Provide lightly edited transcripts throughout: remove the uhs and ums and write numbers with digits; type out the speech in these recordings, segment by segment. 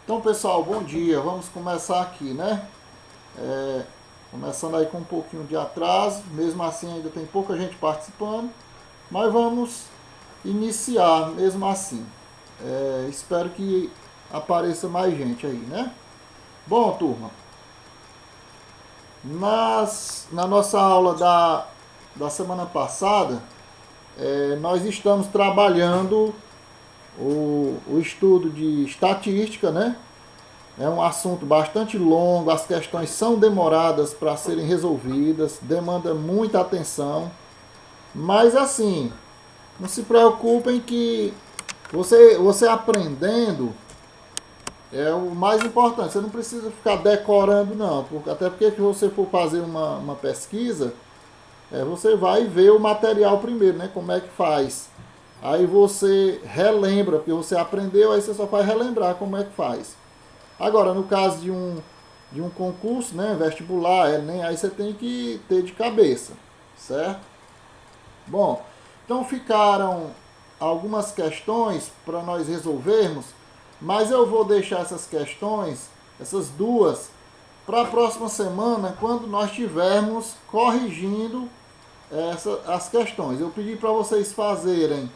Então, pessoal, bom dia. Vamos começar aqui, né? Começando aí com um pouquinho de atraso, mesmo assim ainda tem pouca gente participando, mas vamos iniciar mesmo assim. Espero que apareça mais gente aí, né? Bom, turma, na nossa aula da semana passada, nós estamos trabalhando o estudo de estatística, né? É um assunto bastante longo, as questões são demoradas para serem resolvidas, demanda muita atenção, mas assim, não se preocupem que você aprendendo é o mais importante. Você não precisa ficar decorando não, até porque se você for fazer uma pesquisa, você vai ver o material primeiro, né? Como é que faz. Aí você relembra, porque você aprendeu, aí você só vai relembrar como é que faz. Agora, no caso de um concurso, né, vestibular, nem aí você tem que ter de cabeça, certo? Bom, então ficaram algumas questões para nós resolvermos, mas eu vou deixar essas questões, essas duas, para a próxima semana, quando nós estivermos corrigindo as questões. Eu pedi para vocês fazerem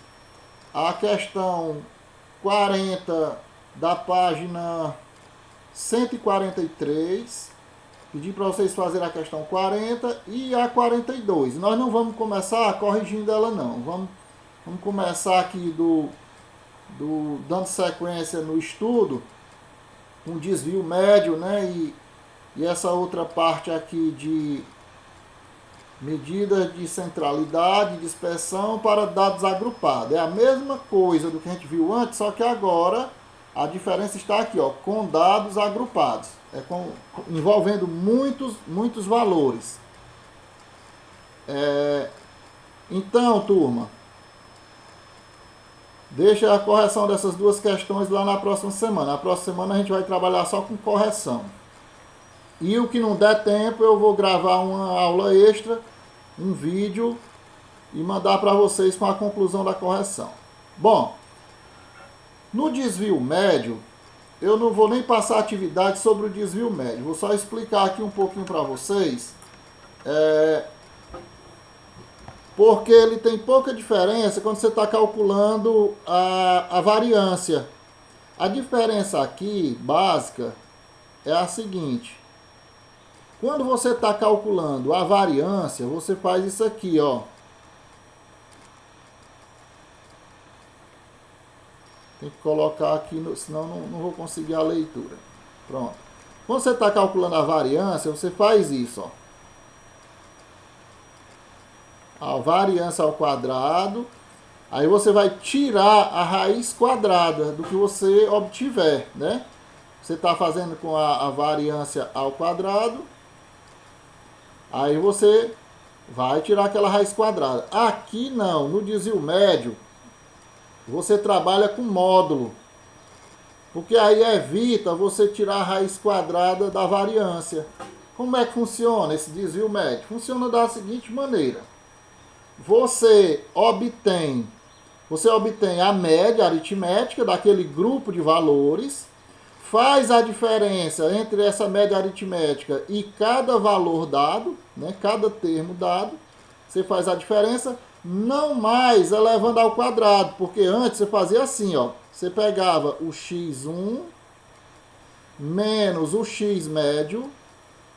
a questão 40 da página 143. Pedi para vocês fazerem a questão 40 e a 42. Nós não vamos começar corrigindo ela não. Vamos começar aqui dando sequência no estudo, um desvio médio, né? E essa outra parte aqui de medidas de centralidade, dispersão para dados agrupados. É a mesma coisa do que a gente viu antes, só que agora a diferença está aqui, ó, com dados agrupados, envolvendo muitos valores. Então, turma, deixa a correção dessas duas questões lá na próxima semana. Na próxima semana a gente vai trabalhar só com correção. E o que não der tempo, eu vou gravar uma aula extra, um vídeo, e mandar para vocês com a conclusão da correção. Bom, no desvio médio, eu não vou nem passar atividade sobre o desvio médio. Vou só explicar aqui um pouquinho para vocês. Porque ele tem pouca diferença quando você está calculando a variância. A diferença aqui, básica, é a seguinte. Quando você está calculando a variância, você faz isso aqui, ó. Tem que colocar aqui, senão não vou conseguir a leitura. Pronto. Quando você está calculando a variância, você faz isso, ó. A variância ao quadrado. Aí você vai tirar a raiz quadrada do que você obtiver, né? Você está fazendo com a variância ao quadrado. Aí você vai tirar aquela raiz quadrada. Aqui não, no desvio médio, você trabalha com módulo. Porque aí evita você tirar a raiz quadrada da variância. Como é que funciona esse desvio médio? Funciona da seguinte maneira. Você obtém a média aritmética daquele grupo de valores, faz a diferença entre essa média aritmética e cada valor dado, né, cada termo dado, você faz a diferença, não mais elevando ao quadrado, porque antes você fazia assim, ó, você pegava o x1 menos o x médio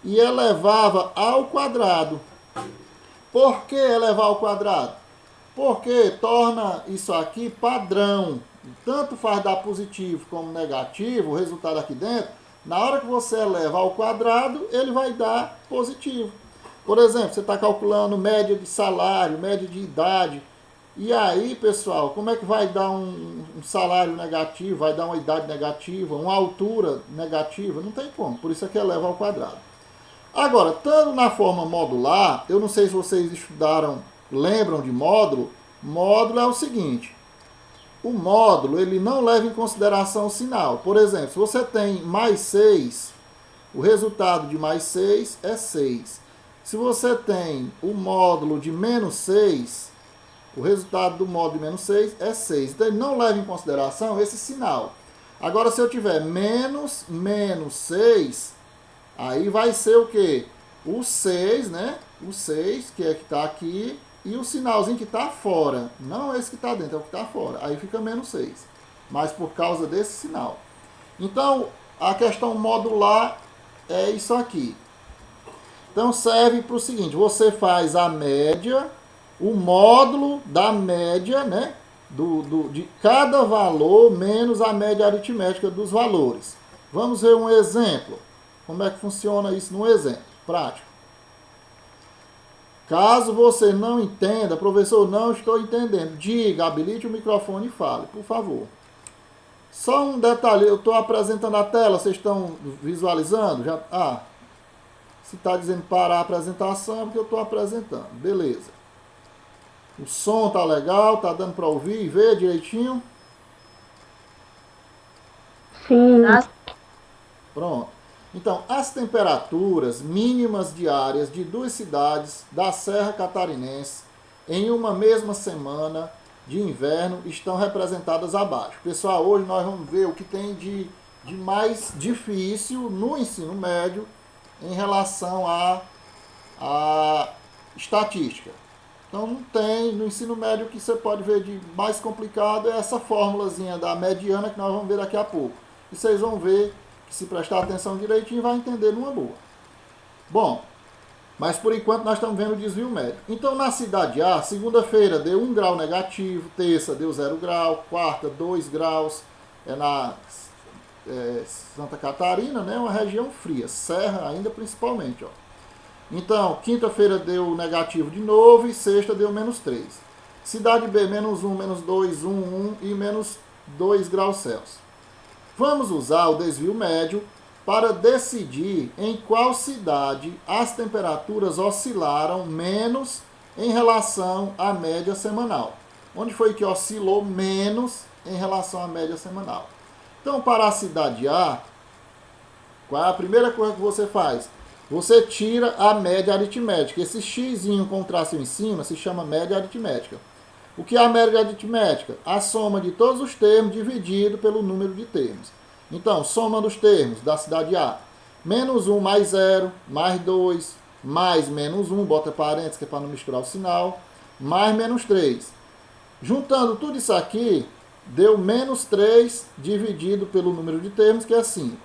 e elevava ao quadrado. Por que elevar ao quadrado? Porque torna isso aqui padrão. Tanto faz dar positivo como negativo, o resultado aqui dentro, na hora que você eleva ao quadrado, ele vai dar positivo. Por exemplo, você está calculando média de salário, média de idade. E aí, pessoal, como é que vai dar um salário negativo, vai dar uma idade negativa, uma altura negativa? Não tem como, por isso é que eleva ao quadrado. Agora, estando na forma modular, eu não sei se vocês estudaram, lembram de módulo. Módulo é o seguinte, o módulo ele não leva em consideração o sinal. Por exemplo, se você tem mais 6, o resultado de mais 6 é 6. Se você tem o módulo de menos 6, o resultado do módulo de menos 6 é 6. Então ele não leva em consideração esse sinal. Agora, se eu tiver menos 6, aí vai ser o quê? O 6, né? O 6, que é que está aqui, e o sinalzinho que está fora. Não esse que está dentro, é o que está fora. Aí fica menos 6. Mas por causa desse sinal. Então, a questão modular é isso aqui. Então, serve para o seguinte, você faz a média, o módulo da média, né? De cada valor menos a média aritmética dos valores. Vamos ver um exemplo. Como é que funciona isso num exemplo prático? Caso você não entenda, professor, não estou entendendo, diga, habilite o microfone e fale, por favor. Só um detalhe, eu estou apresentando a tela, vocês estão visualizando? Se está dizendo parar a apresentação, é porque eu estou apresentando. Beleza. O som está legal, está dando para ouvir e ver direitinho? Sim. Pronto. Então, as temperaturas mínimas diárias de duas cidades da Serra Catarinense em uma mesma semana de inverno estão representadas abaixo. Pessoal, hoje nós vamos ver o que tem de mais difícil no ensino médio em relação à estatística. Então, não tem no ensino médio o que você pode ver de mais complicado é essa fórmulazinha da mediana que nós vamos ver daqui a pouco. E vocês vão ver que se prestar atenção direitinho vai entender numa boa. Bom, mas por enquanto nós estamos vendo o desvio médio. Então na cidade A, segunda-feira deu 1 grau negativo, terça deu 0 grau, quarta 2 graus, na Santa Catarina, né, uma região fria, serra ainda principalmente. Ó. Então, quinta-feira deu negativo de novo e sexta deu menos 3. Cidade B, menos 1, menos 2, 1, 1 e menos 2 graus Celsius. Vamos usar o desvio médio para decidir em qual cidade as temperaturas oscilaram menos em relação à média semanal. Onde foi que oscilou menos em relação à média semanal? Então, para a cidade A, qual é a primeira coisa que você faz? Você tira a média aritmética. Esse xzinho com o traço em cima se chama média aritmética. O que é a média aritmética? A soma de todos os termos dividido pelo número de termos. Então, soma dos termos da cidade A. Menos 1 mais 0, mais 2, mais menos 1, bota parênteses que é para não misturar o sinal, mais menos 3. Juntando tudo isso aqui, deu menos 3 dividido pelo número de termos, que é 5.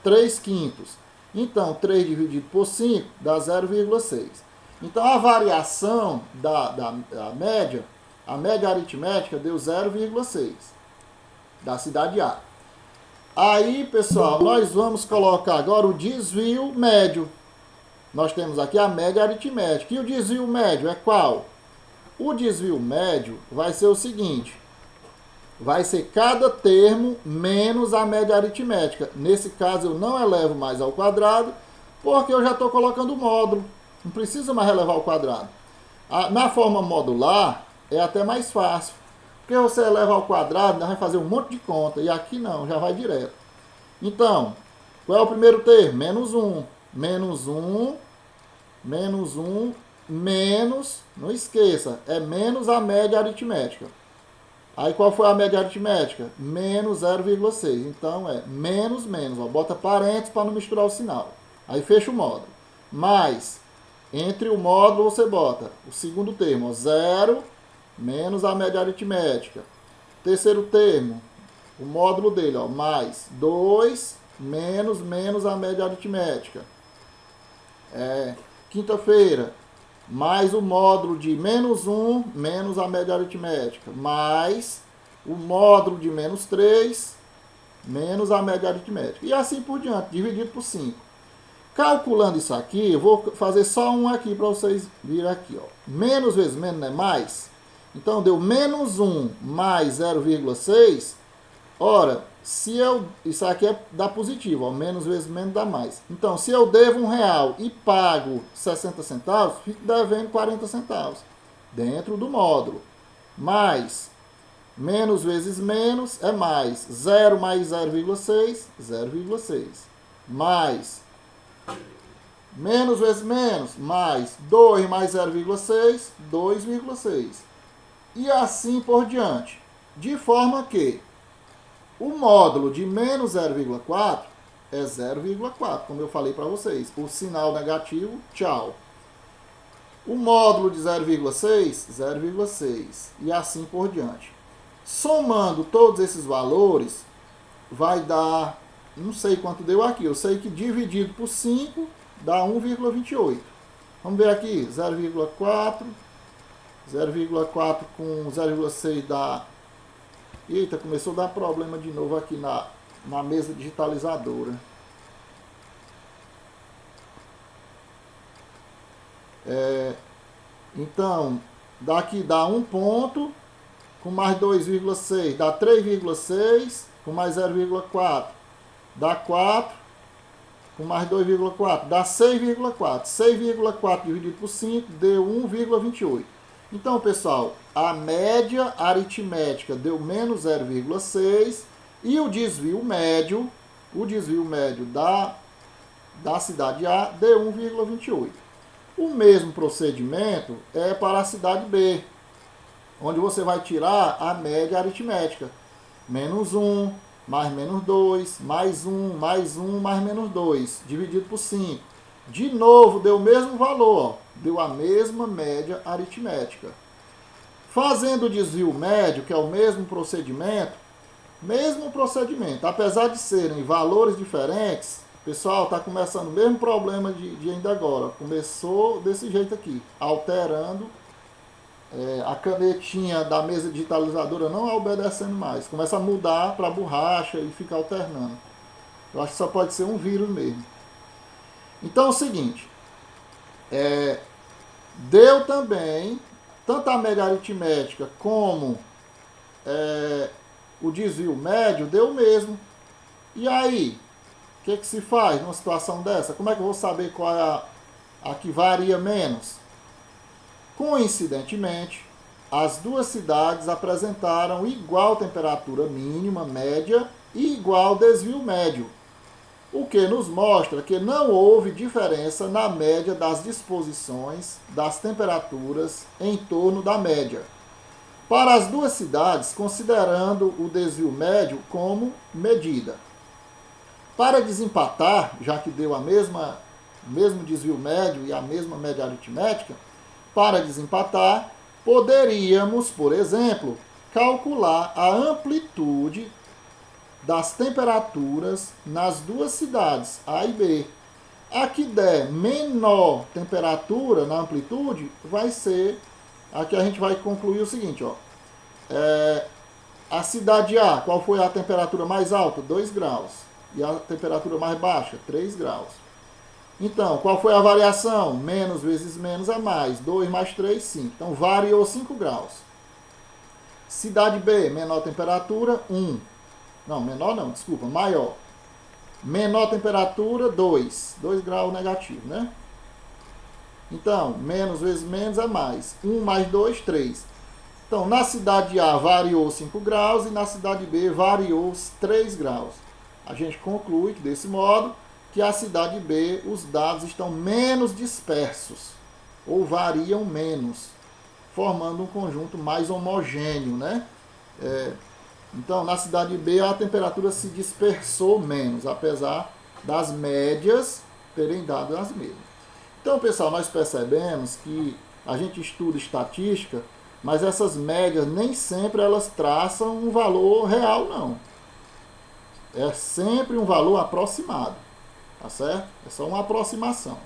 3 quintos. Então, 3 dividido por 5 dá 0,6. Então, a variação da média, a média aritmética deu 0,6 da cidade A. Aí, pessoal, nós vamos colocar agora o desvio médio. Nós temos aqui a média aritmética. E o desvio médio é qual? O desvio médio vai ser o seguinte. Vai ser cada termo menos a média aritmética. Nesse caso, eu não elevo mais ao quadrado, porque eu já estou colocando o módulo. Não precisa mais relevar ao quadrado. Na forma modular, é até mais fácil. Porque você eleva ao quadrado, vai fazer um monte de conta. E aqui não, já vai direto. Então, qual é o primeiro termo? Menos 1. Menos 1, menos 1, menos, não esqueça, é menos a média aritmética. Aí qual foi a média aritmética? Menos 0,6. Então é menos, menos. Ó, bota parênteses para não misturar o sinal. Aí fecha o módulo. Mais, entre o módulo você bota o segundo termo, ó, 0 menos a média aritmética. Terceiro termo, o módulo dele, ó, mais 2 menos a média aritmética. Quinta-feira, mais o módulo de menos 1 menos a média aritmética, mais o módulo de menos 3 menos a média aritmética. E assim por diante, dividido por 5. Calculando isso aqui, eu vou fazer só um aqui para vocês virem aqui. Ó. Menos vezes menos não é mais? Então, deu menos 1 mais 0,6. Ora, se eu... Isso aqui dá positivo, ó, menos vezes menos dá mais. Então, se eu devo R$1 e pago 60 centavos, fico devendo 40 centavos. Dentro do módulo. Mais, menos vezes menos é mais. 0 mais 0,6, 0,6. Mais, menos vezes menos, mais 2 mais 0,6, 2,6. E assim por diante. De forma que O módulo de menos 0,4 é 0,4, como eu falei para vocês. O sinal negativo, tchau. O módulo de 0,6, 0,6. E assim por diante. Somando todos esses valores, vai dar, não sei quanto deu aqui, eu sei que dividido por 5 dá 1,28. Vamos ver aqui, 0,4, 0,4 com 0,6 dá... Eita, começou a dar problema de novo aqui na mesa digitalizadora. Então, daqui dá 1 ponto, com mais 2,6 dá 3,6, com mais 0,4 dá 4, com mais 2,4 dá 6,4. 6,4 dividido por 5 deu 1,28. Então, pessoal, a média aritmética deu menos 0,6 e o desvio médio da cidade A deu 1,28. O mesmo procedimento é para a cidade B, onde você vai tirar a média aritmética. Menos 1, mais menos 2, mais 1, mais 1, mais menos 2, dividido por 5. De novo, deu o mesmo valor, ó, deu a mesma média aritmética. Fazendo o desvio médio, que é o mesmo procedimento, apesar de serem valores diferentes, pessoal, está começando o mesmo problema de ainda agora. Começou desse jeito aqui, alterando. A canetinha da mesa digitalizadora não obedecendo mais. Começa a mudar para borracha e fica alternando. Eu acho que só pode ser um vírus mesmo. Então é o seguinte. Deu também, tanto a média aritmética como o desvio médio, deu o mesmo. E aí, o que se faz numa situação dessa? Como é que eu vou saber qual é a que varia menos? Coincidentemente, as duas cidades apresentaram igual temperatura mínima, média e igual desvio médio, o que nos mostra que não houve diferença na média das disposições das temperaturas em torno da média. Para as duas cidades, considerando o desvio médio como medida. Para desempatar, já que deu mesmo desvio médio e a mesma média aritmética, para desempatar, poderíamos, por exemplo, calcular a amplitude das temperaturas nas duas cidades, A e B. A que der menor temperatura na amplitude vai ser... Aqui a gente vai concluir o seguinte, ó. A cidade A, qual foi a temperatura mais alta? 2 graus. E a temperatura mais baixa? 3 graus. Então, qual foi a variação? Menos vezes menos é mais. 2 mais 3, 5. Então, variou 5 graus. Cidade B, menor temperatura, 1. Não, menor não, desculpa, maior. Menor temperatura, 2. 2 graus negativo, né? Então, menos vezes menos é mais. 1 mais 2, 3. Então, na cidade A variou 5 graus e na cidade B variou 3 graus. A gente conclui que, desse modo, que a cidade B, os dados estão menos dispersos, ou variam menos, formando um conjunto mais homogêneo, né? Então, na cidade B, a temperatura se dispersou menos, apesar das médias terem dado as mesmas. Então, pessoal, nós percebemos que a gente estuda estatística, mas essas médias nem sempre elas traçam um valor real, não. É sempre um valor aproximado. Tá certo? É só uma aproximação.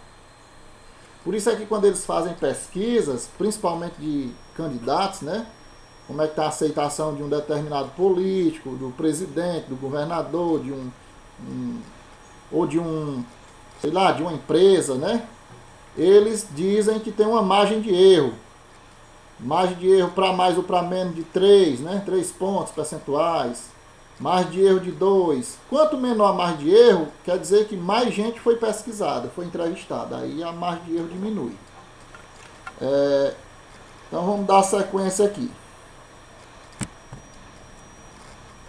Por isso é que quando eles fazem pesquisas, principalmente de candidatos, né? Como é que está a aceitação de um determinado político, do presidente, do governador, ou de sei lá, de uma empresa, né? Eles dizem que tem uma margem de erro. Margem de erro para mais ou para menos de 3, né? 3 pontos percentuais. Margem de erro de 2. Quanto menor a margem de erro, quer dizer que mais gente foi pesquisada, foi entrevistada. Aí a margem de erro diminui. Então vamos dar sequência aqui.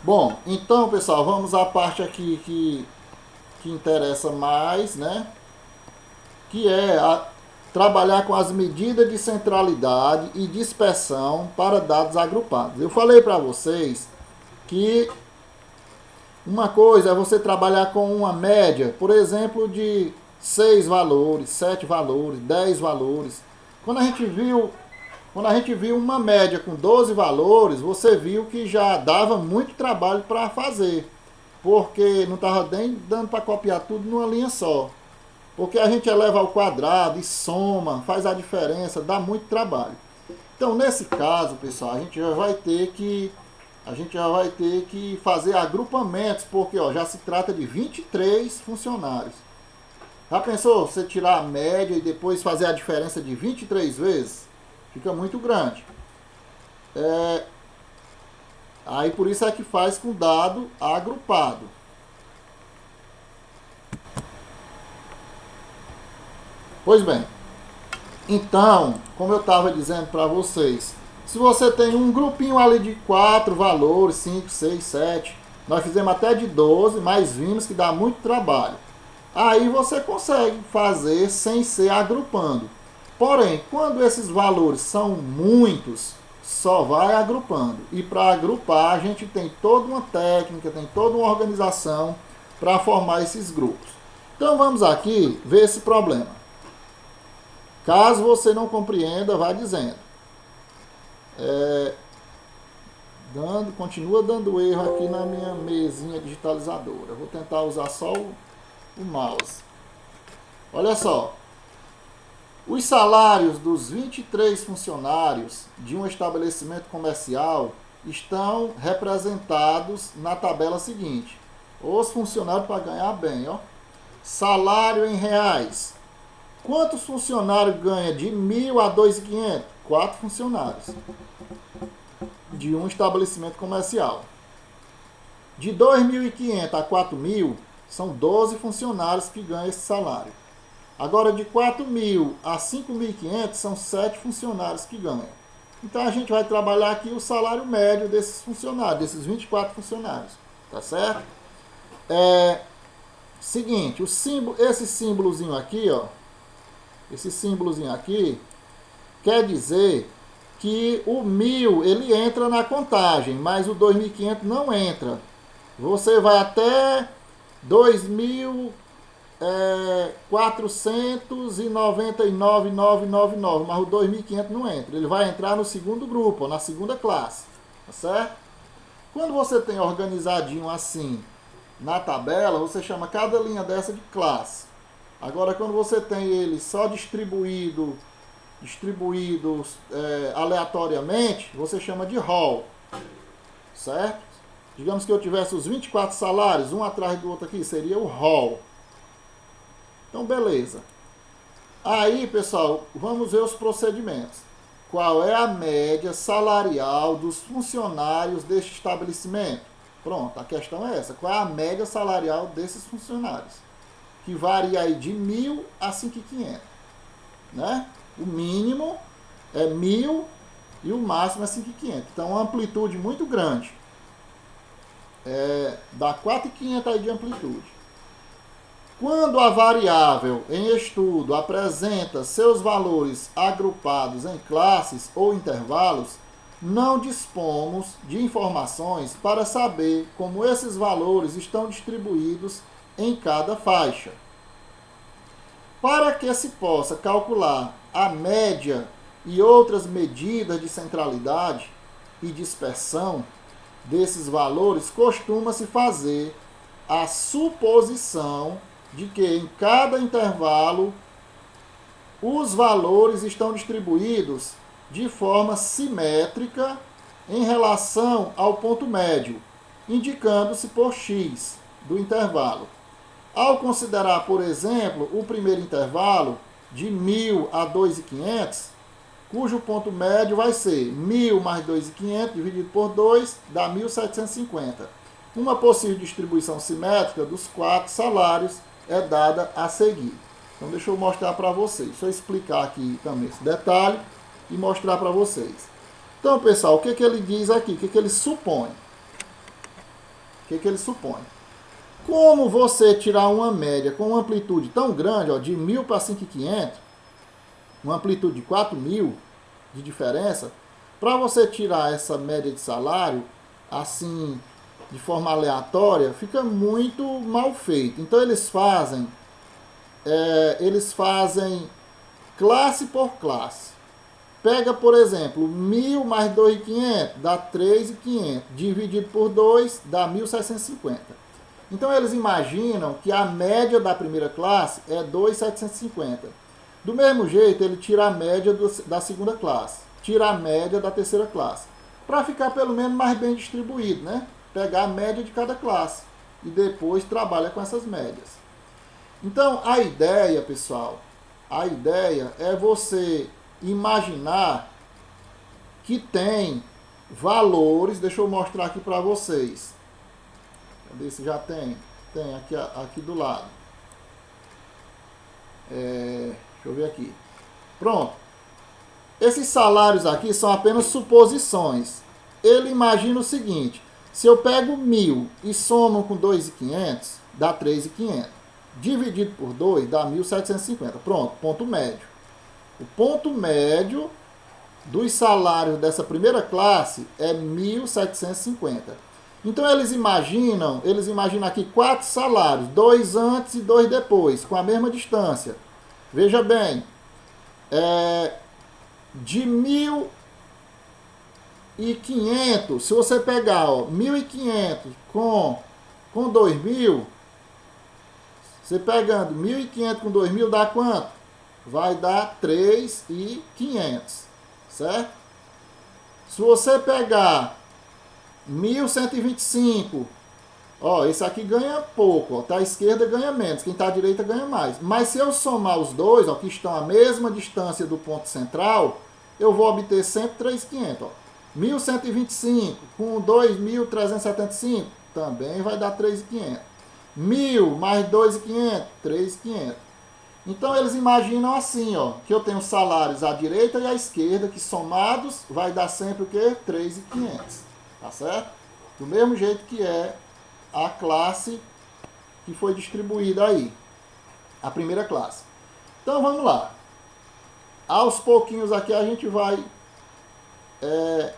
Bom, então, pessoal, vamos à parte aqui que interessa mais, né? Que é trabalhar com as medidas de centralidade e dispersão para dados agrupados. Eu falei para vocês que Uma coisa é você trabalhar com uma média, por exemplo, de 6 valores, 7 valores, 10 valores. Quando a gente viu uma média com 12 valores, você viu que já dava muito trabalho para fazer, porque não estava nem dando para copiar tudo numa linha só. Porque a gente eleva ao quadrado e soma, faz a diferença, dá muito trabalho. Então, nesse caso, pessoal, a gente já vai ter que fazer agrupamentos, porque ó, já se trata de 23 funcionários. Já pensou você tirar a média e depois fazer a diferença de 23 vezes? Fica muito grande. Aí por isso é que faz com dado agrupado. Pois bem, então, como eu estava dizendo para vocês, se você tem um grupinho ali de 4 valores, 5, 6, 7, nós fizemos até de 12, mas vimos que dá muito trabalho. Aí você consegue fazer sem ser agrupando. Porém, quando esses valores são muitos, só vai agrupando. E para agrupar, a gente tem toda uma técnica, tem toda uma organização para formar esses grupos. Então vamos aqui ver esse problema. Caso você não compreenda, vá dizendo. Continua dando erro aqui na minha mesinha digitalizadora. Eu vou tentar usar só o mouse. Olha só. Os salários dos 23 funcionários de um estabelecimento comercial estão representados na tabela seguinte. Os funcionários para ganhar bem, ó. Salário em reais. Quantos funcionários ganha de 1.000 a 2.500? 4 funcionários de um estabelecimento comercial. De 2.500 a 4.000, são 12 funcionários que ganham esse salário. Agora, de 4.000 a 5.500, são 7 funcionários que ganham. Então, a gente vai trabalhar aqui o salário médio desses funcionários, desses 24 funcionários. Tá certo? Seguinte, esse símbolozinho aqui, ó. Esse símbolozinho aqui quer dizer que o 1.000 ele entra na contagem, mas o 2.500 não entra. Você vai até 2.499.999, mas o 2.500 não entra. Ele vai entrar no segundo grupo, na segunda classe, tá certo? Quando você tem organizadinho assim na tabela, você chama cada linha dessa de classe. Agora, quando você tem ele só distribuídos aleatoriamente, você chama de hall, certo? Digamos que eu tivesse os 24 salários, um atrás do outro aqui, seria o hall. Então, beleza. Aí, pessoal, vamos ver os procedimentos. Qual é a média salarial dos funcionários deste estabelecimento? Pronto, a questão é essa. Qual é a média salarial desses funcionários? Que varia aí de 1.000 a 5.500, né? O mínimo é 1.000 e o máximo é 5.500. Então, uma amplitude muito grande. Dá 4.500 aí de amplitude. Quando a variável em estudo apresenta seus valores agrupados em classes ou intervalos, não dispomos de informações para saber como esses valores estão distribuídos em cada faixa. Para que se possa calcular a média e outras medidas de centralidade e dispersão desses valores, costuma-se fazer a suposição de que em cada intervalo os valores estão distribuídos de forma simétrica em relação ao ponto médio, indicando-se por x do intervalo. Ao considerar, por exemplo, o primeiro intervalo de 1.000 a 2.500, cujo ponto médio vai ser 1.000 mais 2.500 dividido por 2, dá 1.750. Uma possível distribuição simétrica dos 4 salários é dada a seguir. Então, deixa eu mostrar para vocês. Deixa eu explicar aqui também esse detalhe e mostrar para vocês. Então, pessoal, o que ele diz aqui? O que ele supõe? O que ele supõe? Como você tirar uma média com uma amplitude tão grande, ó, de 1.000 para 5.500, uma amplitude de 4.000 de diferença, para você tirar essa média de salário, assim, de forma aleatória, fica muito mal feito. Então eles fazem classe por classe. Pega, por exemplo, 1.000 mais 2.500 dá 3.500, dividido por 2 dá 1.750. Então eles imaginam que a média da primeira classe é 2.750. Do mesmo jeito, ele tira a média da segunda classe, tira a média da terceira classe, para ficar pelo menos mais bem distribuído, né? Pegar a média de cada classe e depois trabalha com essas médias. Então, a ideia, pessoal, a ideia é você imaginar que tem valores, deixa eu mostrar aqui para vocês. Cadê se já tem? Tem aqui do lado. Deixa eu ver aqui. Pronto. Esses salários aqui são apenas suposições. Ele imagina o seguinte: se eu pego 1.000 e somo com 2.500, dá 3.500. Dividido por 2 dá 1.750. Pronto, ponto médio. O ponto médio dos salários dessa primeira classe é 1.750. Então eles imaginam aqui 4 salários, 2 antes e 2 depois, com a mesma distância. Veja bem, de 1.500, se você pegar 1.500 com 2.000, você pegando 1.500 com 2.000 dá quanto? Vai dar 3.500, certo? Se você pegar 1.125, esse aqui ganha pouco, tá? A esquerda ganha menos, quem está à direita ganha mais. Mas se eu somar os dois, que estão à mesma distância do ponto central, eu vou obter sempre 3.500. 1.125 com 2.375 também vai dar 3.500. 1.000 mais 2.500, 3.500. Então eles imaginam assim, que eu tenho salários à direita e à esquerda, que somados vai dar sempre o quê? 3.500. Tá certo? Do mesmo jeito que é a classe que foi distribuída aí. A primeira classe. Então vamos lá. Aos pouquinhos aqui a gente vai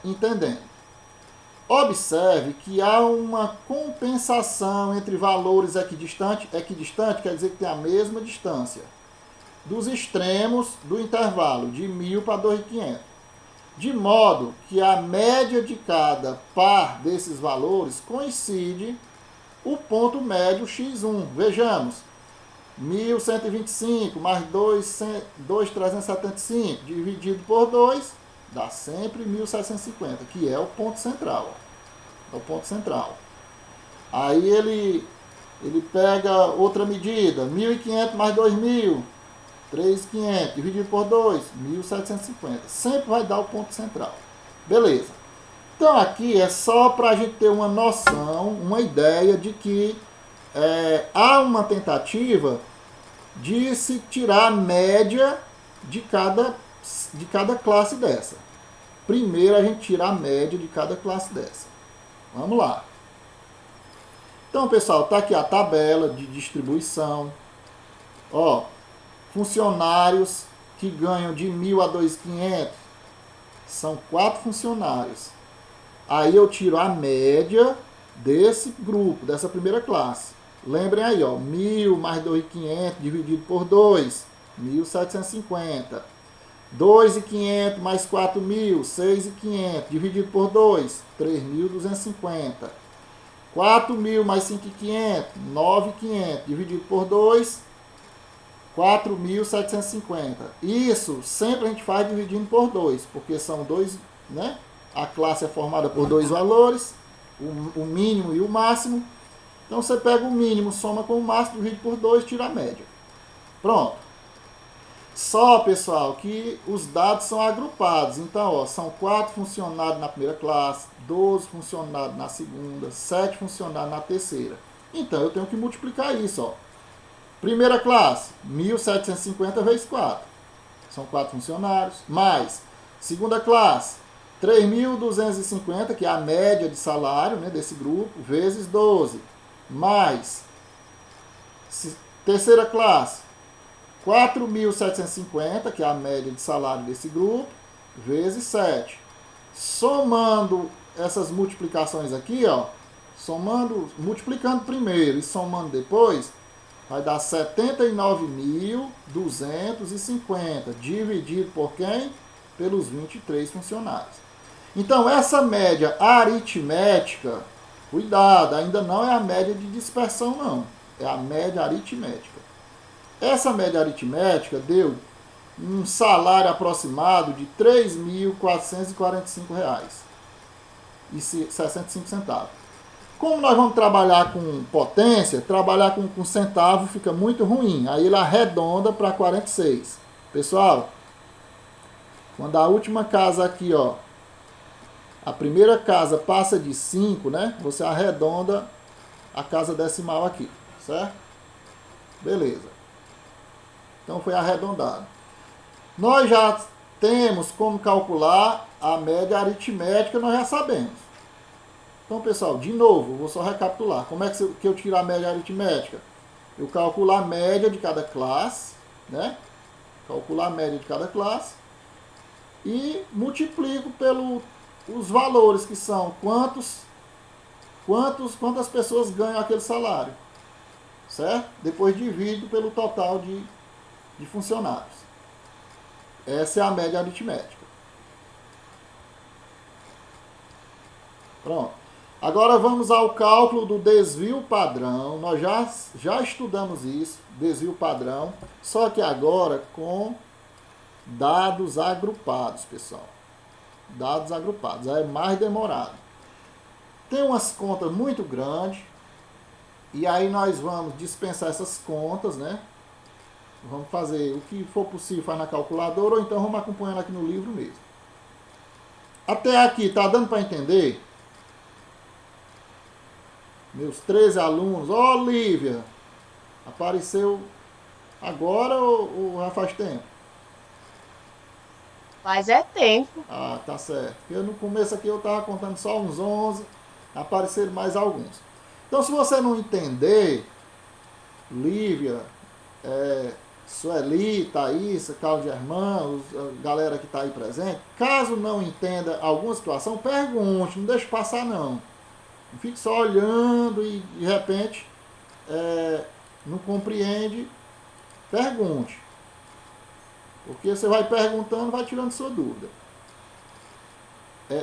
entendendo. Observe que há uma compensação entre valores equidistantes quer dizer que tem a mesma distância, dos extremos do intervalo, de 1.000 para 2.500. De modo que a média de cada par desses valores coincide o ponto médio x1. Vejamos, 1.125 mais 2.375 dividido por 2 dá sempre 1.750, que é o ponto central. É o ponto central. Aí ele pega outra medida, 1.500 mais 2.000, 3.500 dividido por 2, 1.750. Sempre vai dar o ponto central. Beleza. Então aqui é só para a gente ter uma noção, uma ideia de que há uma tentativa de se tirar a média de cada classe dessa. Primeiro a gente tira a média de cada classe dessa. Vamos lá. Então, pessoal, está aqui a tabela de distribuição. Funcionários que ganham de 1.000 a 2.500 são 4 funcionários. Aí eu tiro a média desse grupo, dessa primeira classe. Lembrem aí, 1.000 mais 2.500 dividido por 2, 1.750. 2.500 mais 4.000, 6.500 dividido por 2, 3.250. 4.000 mais 5.500, 9.500 dividido por 2, 4.750. Isso sempre a gente faz dividindo por 2, porque são dois, né? A classe é formada por 2 valores, o mínimo e o máximo. Então você pega o mínimo, soma com o máximo, divide por 2, tira a média. Pronto. Só, pessoal, que os dados são agrupados. Então, são 4 funcionários na primeira classe, 12 funcionários na segunda, 7 funcionários na terceira. Então, eu tenho que multiplicar isso, Primeira classe, 1.750 vezes 4. São 4 funcionários. Mais, segunda classe, 3.250, que é a média de salário, né, desse grupo, vezes 12. Mais, terceira classe, 4.750, que é a média de salário desse grupo, vezes 7. Somando essas multiplicações aqui, somando, multiplicando primeiro e somando depois, vai dar 79.250, dividido por quem? Pelos 23 funcionários. Então, essa média aritmética, cuidado, ainda não é a média de dispersão, não. É a média aritmética. Essa média aritmética deu um salário aproximado de R$ 3.445,65. Como nós vamos trabalhar com potência, trabalhar com centavo fica muito ruim. Aí ele arredonda para 46. Pessoal, quando a última casa aqui, ó, a primeira casa passa de 5, né? Você arredonda a casa decimal aqui, certo? Beleza. Então foi arredondado. Nós já temos como calcular a média aritmética, nós já sabemos. Então, pessoal, de novo, vou só recapitular. Como é que eu tiro a média aritmética? Eu calculo a média de cada classe, né? Calculo a média de cada classe e multiplico pelos valores, que são quantas pessoas ganham aquele salário, certo? Depois divido pelo total de funcionários. Essa é a média aritmética. Pronto. Agora vamos ao cálculo do desvio padrão. Nós já estudamos isso, desvio padrão, só que agora com dados agrupados, pessoal. Dados agrupados, é mais demorado. Tem umas contas muito grandes, e aí nós vamos dispensar essas contas, né? Vamos fazer o que for possível, faz na calculadora, ou então vamos acompanhando aqui no livro mesmo. Até aqui, tá dando para entender? Meus 13 alunos. Ó, Lívia, apareceu agora ou já faz tempo? Mas é tempo. Ah, tá certo. Eu no começo aqui eu estava contando só uns 11, apareceram mais alguns. Então, se você não entender, Lívia, Sueli, Thaís, Carlos Germán, a galera que está aí presente, caso não entenda alguma situação, pergunte, não deixe passar não. Não fique só olhando e de repente não compreende, pergunte. Porque você vai perguntando, vai tirando sua dúvida.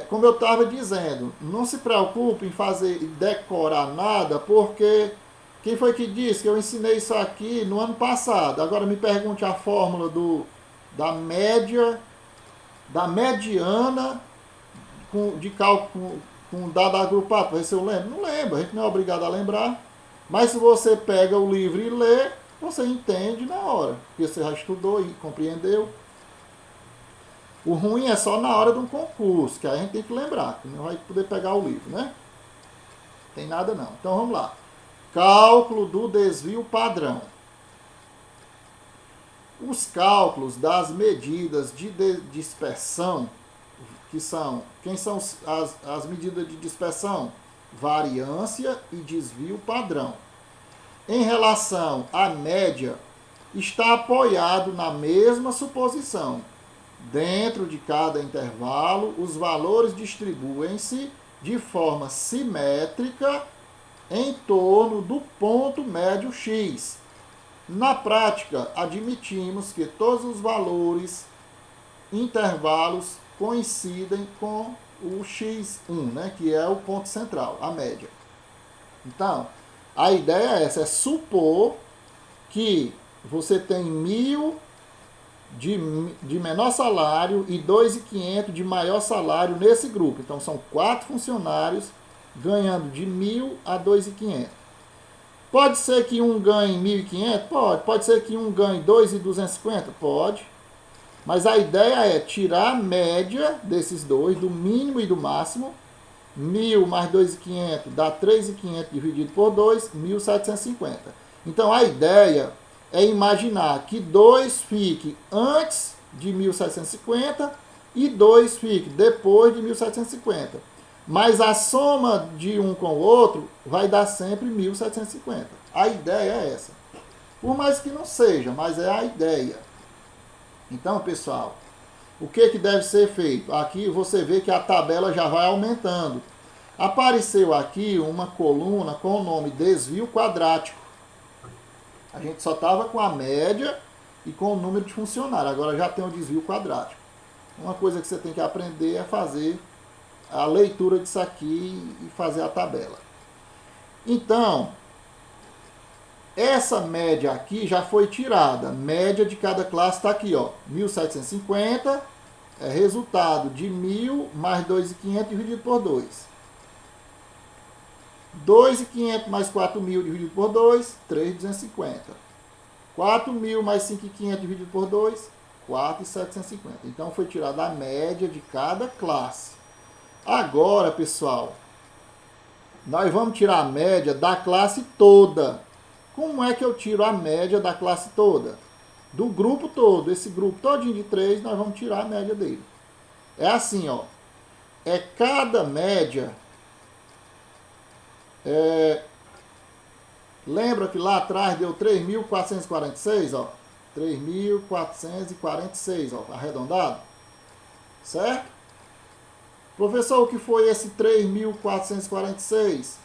Como eu estava dizendo, não se preocupe em fazer decorar nada, porque quem foi que disse que eu ensinei isso aqui no ano passado? Agora me pergunte a fórmula da média, da mediana de cálculo com dado agrupado, para ver se eu lembro. Não lembro, a gente não é obrigado a lembrar. Mas se você pega o livro e lê, você entende na hora, porque você já estudou e compreendeu. O ruim é só na hora de um concurso, que aí a gente tem que lembrar, que não vai poder pegar o livro, né? Tem nada não. Então vamos lá. Cálculo do desvio padrão. Os cálculos das medidas de dispersão, quem são as medidas de dispersão? Variância e desvio padrão. Em relação à média, está apoiado na mesma suposição. Dentro de cada intervalo, os valores distribuem-se de forma simétrica em torno do ponto médio x. Na prática, admitimos que todos os valores intervalos coincidem com o x1, né, que é o ponto central, a média. Então, a ideia é essa, é supor que você tem 1.000 de menor salário e 2.500 de maior salário nesse grupo. Então, são 4 funcionários ganhando de 1.000 a 2.500. Pode ser que um ganhe 1.500? Pode. Pode ser que um ganhe 2.250? Pode. Mas a ideia é tirar a média desses dois, do mínimo e do máximo. 1.000 mais 2.500 dá 3.500 dividido por 2, 1.750. Então, a ideia é imaginar que 2 fique antes de 1.750 e 2 fique depois de 1.750. Mas a soma de um com o outro vai dar sempre 1.750. A ideia é essa. Por mais que não seja, mas é a ideia. Então, pessoal, o que deve ser feito? Aqui você vê que a tabela já vai aumentando. Apareceu aqui uma coluna com o nome desvio quadrático. A gente só estava com a média e com o número de funcionários. Agora já tem o desvio quadrático. Uma coisa que você tem que aprender é fazer a leitura disso aqui e fazer a tabela. Então, essa média aqui já foi tirada. Média de cada classe está aqui, ó. 1.750 é resultado de 1.000 mais 2.500 dividido por 2. 2.500 mais 4.000 dividido por 2, 3.250. 4.000 mais 5.500 dividido por 2, 4.750. Então, foi tirada a média de cada classe. Agora, pessoal, nós vamos tirar a média da classe toda. Como é que eu tiro a média da classe toda? Do grupo todo. Esse grupo todinho de 3, nós vamos tirar a média dele. É assim, ó. É cada média... lembra que lá atrás deu 3.446, ó. 3.446, ó, arredondado. Certo? Professor, o que foi esse 3.446?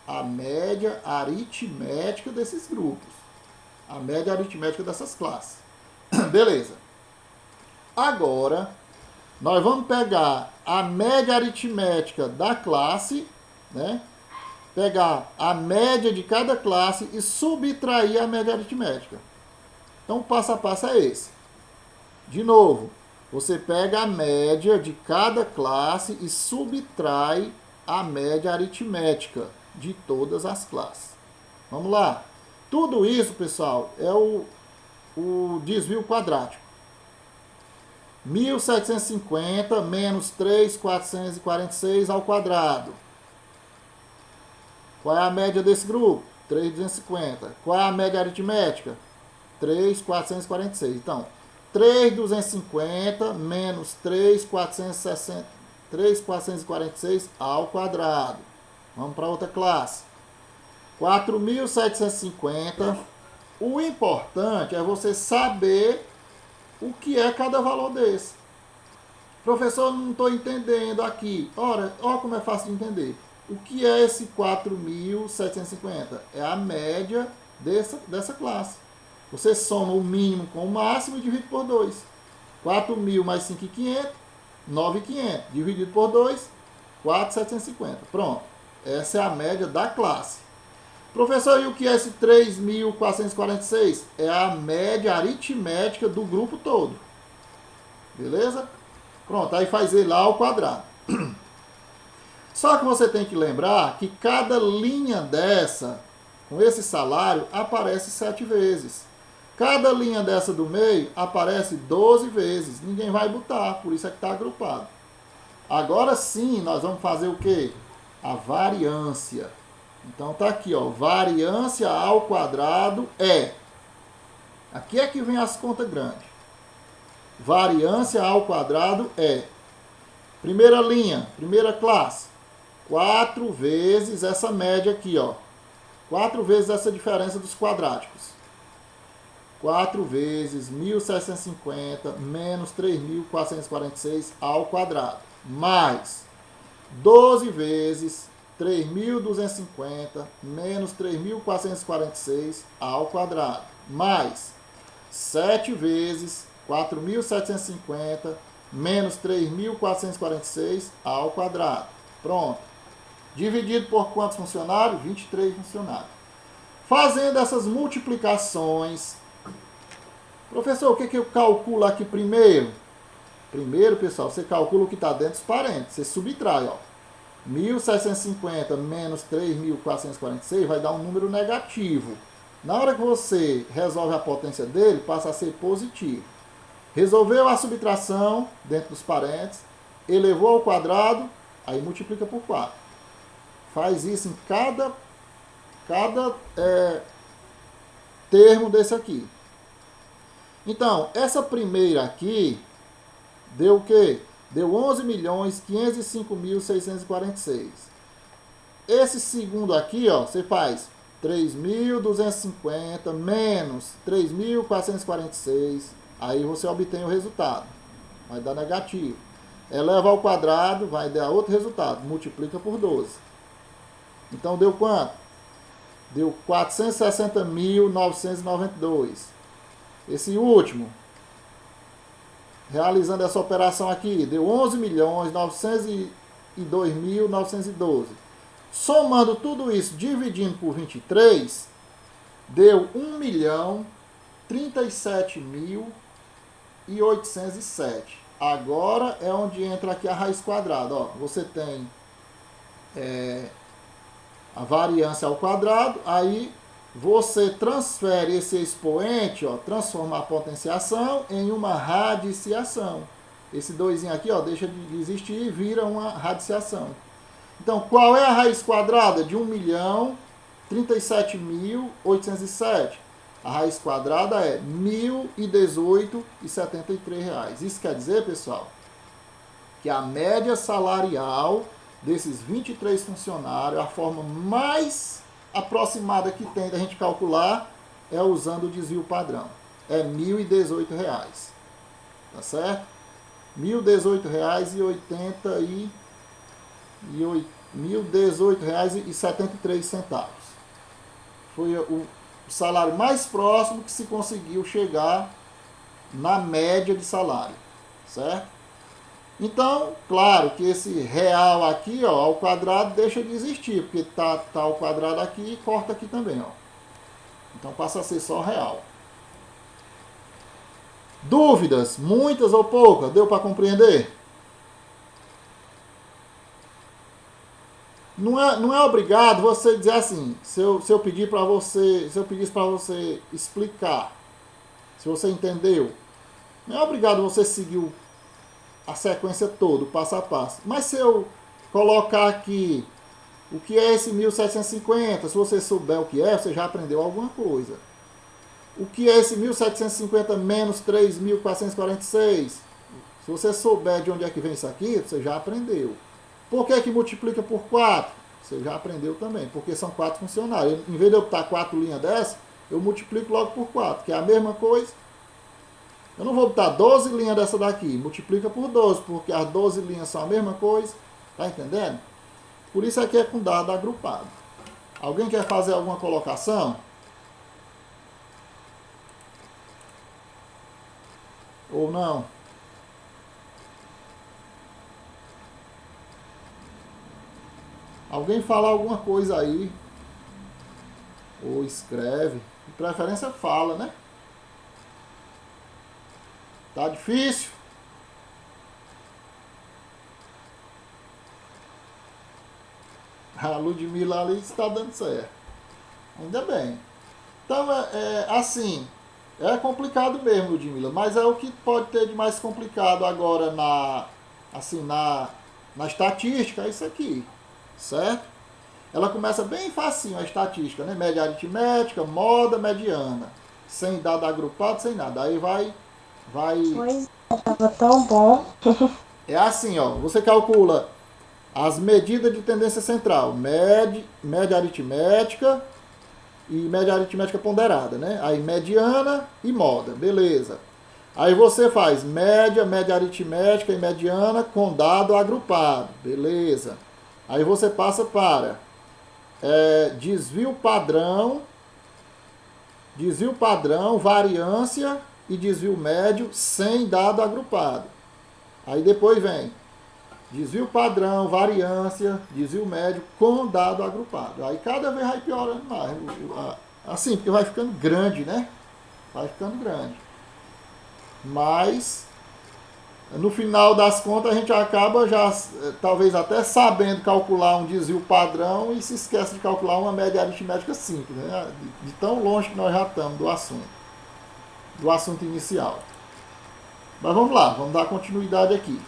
A média aritmética desses grupos. A média aritmética dessas classes. Beleza. Agora, nós vamos pegar a média aritmética da classe, né? Pegar a média de cada classe e subtrair a média aritmética. Então, o passo a passo é esse. De novo, você pega a média de cada classe e subtrai a média aritmética de todas as classes. Vamos lá. Tudo isso, pessoal, é o desvio quadrático. 1.750 menos 3.446 ao quadrado. Qual é a média desse grupo? 3.250. Qual é a média aritmética? 3.446. Então, 3.250 menos 3.446 ao quadrado. Vamos para outra classe. 4.750. O importante é você saber o que é cada valor desse. Professor, não estou entendendo aqui. Ora, olha como é fácil de entender. O que é esse 4.750? É a média dessa classe. Você soma o mínimo com o máximo e divide por 2. 4.000 mais 5.500, 9.500. Dividido por 2, 4.750. Pronto. Essa é a média da classe. Professor, e o que é esse 3.446? É a média aritmética do grupo todo. Beleza? Pronto, aí faz ele lá ao quadrado. Só que você tem que lembrar que cada linha dessa, com esse salário, aparece 7 vezes. Cada linha dessa do meio aparece 12 vezes. Ninguém vai botar, por isso é que está agrupado. Agora sim, nós vamos fazer o quê? A variância. Então tá aqui, ó, variância ao quadrado é. Aqui é que vem as contas grandes. Variância ao quadrado é. Primeira linha, primeira classe. 4 vezes essa média aqui, ó. 4 vezes essa diferença dos quadráticos. 4 vezes 1.750 menos 3.446 ao quadrado. Mais 12 vezes 3.250 menos 3.446 ao quadrado. Mais 7 vezes 4.750 menos 3.446 ao quadrado. Pronto. Dividido por quantos funcionários? 23 funcionários. Fazendo essas multiplicações. Professor, o que eu calculo aqui primeiro? Primeiro, pessoal, você calcula o que está dentro dos parênteses. Você subtrai, ó. 1.750 menos 3.446 vai dar um número negativo. Na hora que você resolve a potência dele, passa a ser positivo. Resolveu a subtração dentro dos parênteses, elevou ao quadrado, aí multiplica por 4. Faz isso em cada termo desse aqui. Então, essa primeira aqui deu o quê? Deu 11.505.646. Esse segundo aqui, ó, você faz 3.250 menos 3.446. Aí você obtém o resultado. Vai dar negativo. eleva ao quadrado, vai dar outro resultado, multiplica por 12. Então deu quanto? Deu 460.992. Esse último, realizando essa operação aqui, deu 11.902.912. Somando tudo isso, dividindo por 23, deu 1.037.807. Agora é onde entra aqui a raiz quadrada. Ó, você tem a variância ao quadrado, aí você transfere esse expoente, ó, transforma a potenciação em uma radiciação. Esse 2 aqui, ó, deixa de existir e vira uma radiciação. Então, qual é a raiz quadrada de 1.037.807? A raiz quadrada é R$ 1.018,73. Isso quer dizer, pessoal, que a média salarial desses 23 funcionários, a forma mais aproximada que tem da gente calcular é usando o desvio padrão. É R$ 1.018. Tá certo? R$ 1.018,73. Foi o salário mais próximo que se conseguiu chegar na média de salário, certo? Então, claro que esse real aqui, ó, ao quadrado deixa de existir, porque tá ao quadrado aqui e corta aqui também, ó. Então passa a ser só real. Dúvidas? Muitas ou poucas? Deu para compreender? Não é obrigado você dizer assim, se eu pedisse para você explicar, se você entendeu, não é obrigado você seguir a sequência toda, o passo a passo. Mas se eu colocar aqui o que é esse 1750, se você souber o que é, você já aprendeu alguma coisa. O que é esse 1750 menos 3.446? Se você souber de onde é que vem isso aqui, você já aprendeu. Por que que multiplica por 4? Você já aprendeu também, porque são 4 funcionários. Em vez de eu botar 4 linhas dessa, eu multiplico logo por 4, que é a mesma coisa. Eu não vou botar 12 linhas dessa daqui, multiplica por 12, porque as 12 linhas são a mesma coisa. Tá entendendo? Por isso aqui é com dado agrupado. Alguém quer fazer alguma colocação? Ou não? Alguém fala alguma coisa aí, ou escreve, de preferência fala, né? Tá difícil? A Ludmilla ali está dando certo. Ainda bem. Então, assim, é complicado mesmo, Ludmilla, mas é o que pode ter de mais complicado agora na estatística, é isso aqui. Certo? Ela começa bem facinho a estatística, né? Média aritmética, moda, mediana. Sem dado agrupado, sem nada. Aí vai... Pois é, tava tão bom. É assim, ó. Você calcula as medidas de tendência central. Média aritmética e média aritmética ponderada, né? Aí mediana e moda. Beleza. Aí você faz média aritmética e mediana com dado agrupado. Beleza. Aí você passa para desvio padrão, variância e desvio médio sem dado agrupado. Aí depois vem desvio padrão, variância, desvio médio com dado agrupado. Aí cada vez vai piorando mais. Assim, porque vai ficando grande, né? Vai ficando grande. Mas... no final das contas, a gente acaba já, talvez até sabendo calcular um desvio padrão e se esquece de calcular uma média aritmética simples, né? De tão longe que nós já estamos do assunto inicial. Mas vamos lá, vamos dar continuidade aqui.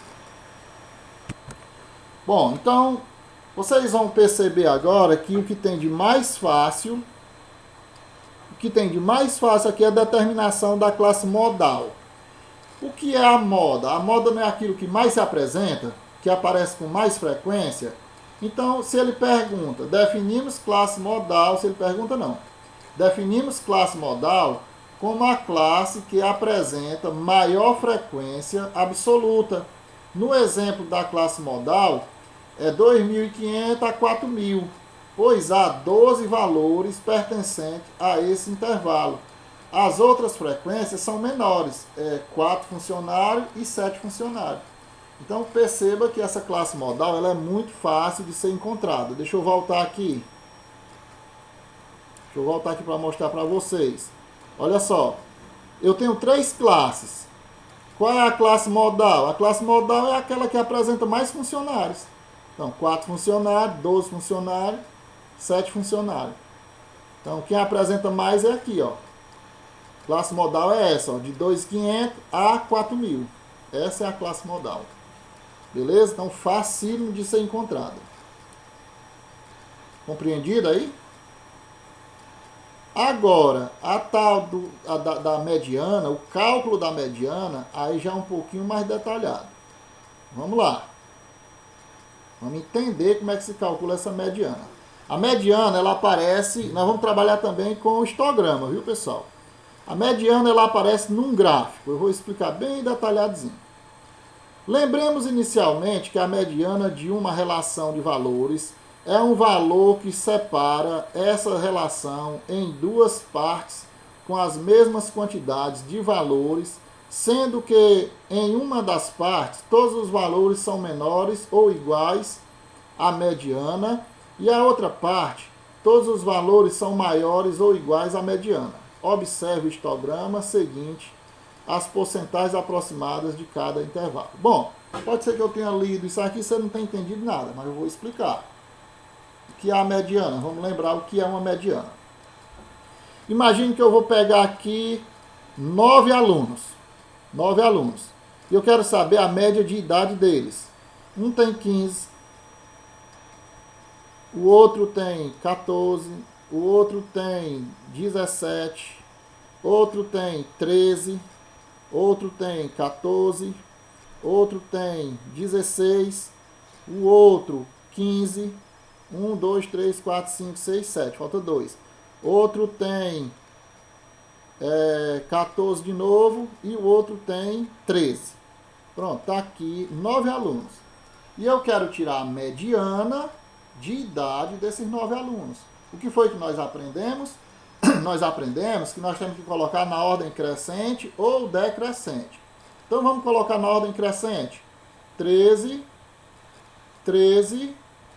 Bom, então, vocês vão perceber agora que o que tem de mais fácil aqui é a determinação da classe modal. O que é a moda? A moda não é aquilo que mais se apresenta, que aparece com mais frequência? Então, se ele pergunta, definimos classe modal, se ele pergunta, não. Definimos classe modal como a classe que apresenta maior frequência absoluta. No exemplo da classe modal, é 2.500 a 4.000, pois há 12 valores pertencentes a esse intervalo. As outras frequências são menores, 4 funcionários e 7 funcionários. Então perceba que essa classe modal ela é muito fácil de ser encontrada. Deixa eu voltar aqui. Para mostrar para vocês. Olha só, eu tenho 3 classes. Qual é a classe modal? A classe modal é aquela que apresenta mais funcionários. Então, 4 funcionários, 12 funcionários, 7 funcionários. Então, quem apresenta mais é aqui, ó. Classe modal é essa, ó, de 2.500 a 4.000. Essa é a classe modal. Beleza? Então, facílimo de ser encontrada. Compreendido aí? Agora, a tal da mediana, o cálculo da mediana, aí já é um pouquinho mais detalhado. Vamos lá. Vamos entender como é que se calcula essa mediana. A mediana, ela aparece, nós vamos trabalhar também com o histograma, viu, pessoal? A mediana, ela aparece num gráfico. Eu vou explicar bem detalhadinho. Lembremos inicialmente que a mediana de uma relação de valores é um valor que separa essa relação em duas partes com as mesmas quantidades de valores, sendo que em uma das partes todos os valores são menores ou iguais à mediana e a outra parte todos os valores são maiores ou iguais à mediana. Observe o histograma seguinte, as porcentagens aproximadas de cada intervalo. Bom, pode ser que eu tenha lido isso aqui e você não tenha entendido nada, mas eu vou explicar. O que é a mediana? Vamos lembrar o que é uma mediana. Imagine que eu vou pegar aqui 9 alunos. 9 alunos. E eu quero saber a média de idade deles. Um tem 15, o outro tem 14, o outro tem 17, outro tem 13, outro tem 14, outro tem 16, o outro 15, 1, 2, 3, 4, 5, 6, 7, falta 2. Outro tem 14 de novo e o outro tem 13. Pronto, está aqui 9 alunos. E eu quero tirar a mediana de idade desses 9 alunos. O que foi que nós aprendemos? Nós aprendemos que nós temos que colocar na ordem crescente ou decrescente. Então vamos colocar na ordem crescente. 13, 13,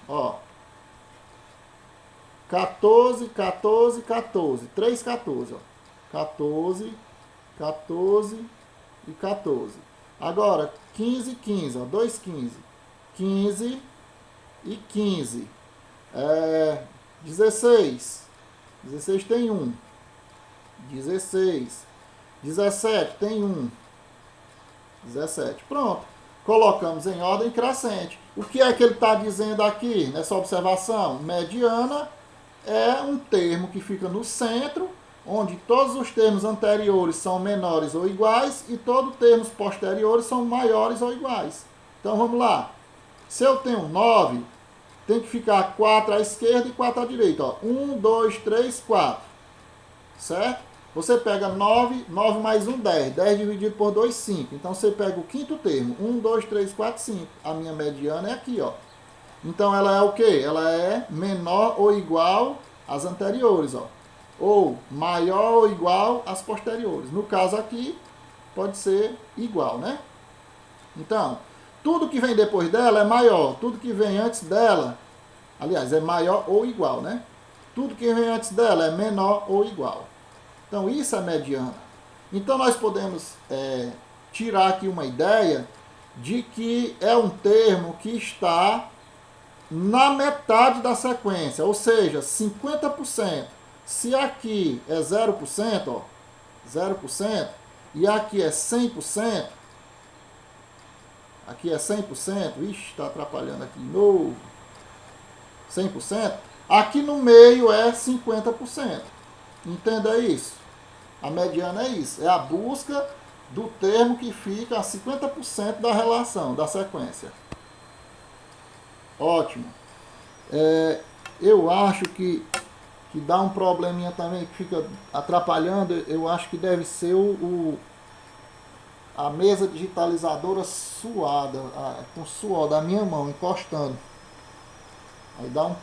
ó. 14, 14, 14. 3, 14, ó. 14, 14 e 14. Agora, 15, 15, ó. 2, 15. 15 e 15. 16. 16 tem 1. 16. 17 tem 1. 17. Pronto. Colocamos em ordem crescente. O que é que ele está dizendo aqui nessa observação? Mediana é um termo que fica no centro, onde todos os termos anteriores são menores ou iguais e todos os termos posteriores são maiores ou iguais. Então vamos lá. Se eu tenho 9, tem que ficar 4 à esquerda e 4 à direita. Ó. 1, 2, 3, 4. Certo? Você pega 9, 9 mais 1, 10. 10 dividido por 2, 5. Então você pega o quinto termo. 1, 2, 3, 4, 5. A minha mediana é aqui, ó. Então ela é o quê? Ela é menor ou igual às anteriores, ó. Ou maior ou igual às posteriores. No caso aqui, pode ser igual, né? Então, tudo que vem depois dela é maior. Tudo que vem antes dela, aliás, é maior ou igual, né? Tudo que vem antes dela é menor ou igual. Então, isso é mediana. Então, nós podemos tirar aqui uma ideia de que é um termo que está na metade da sequência, ou seja, 50%. Se aqui é 0%, ó, 0%, e aqui é 100%, aqui é 100%, ixi, está atrapalhando aqui de novo, 100%, aqui no meio é 50%. Entenda isso. A mediana é isso, é a busca do termo que fica a 50% da relação, da sequência. Ótimo. Eu acho que dá um probleminha também que fica atrapalhando. Eu acho que deve ser a mesa digitalizadora suada, com suor da minha mão, encostando. Aí dá um...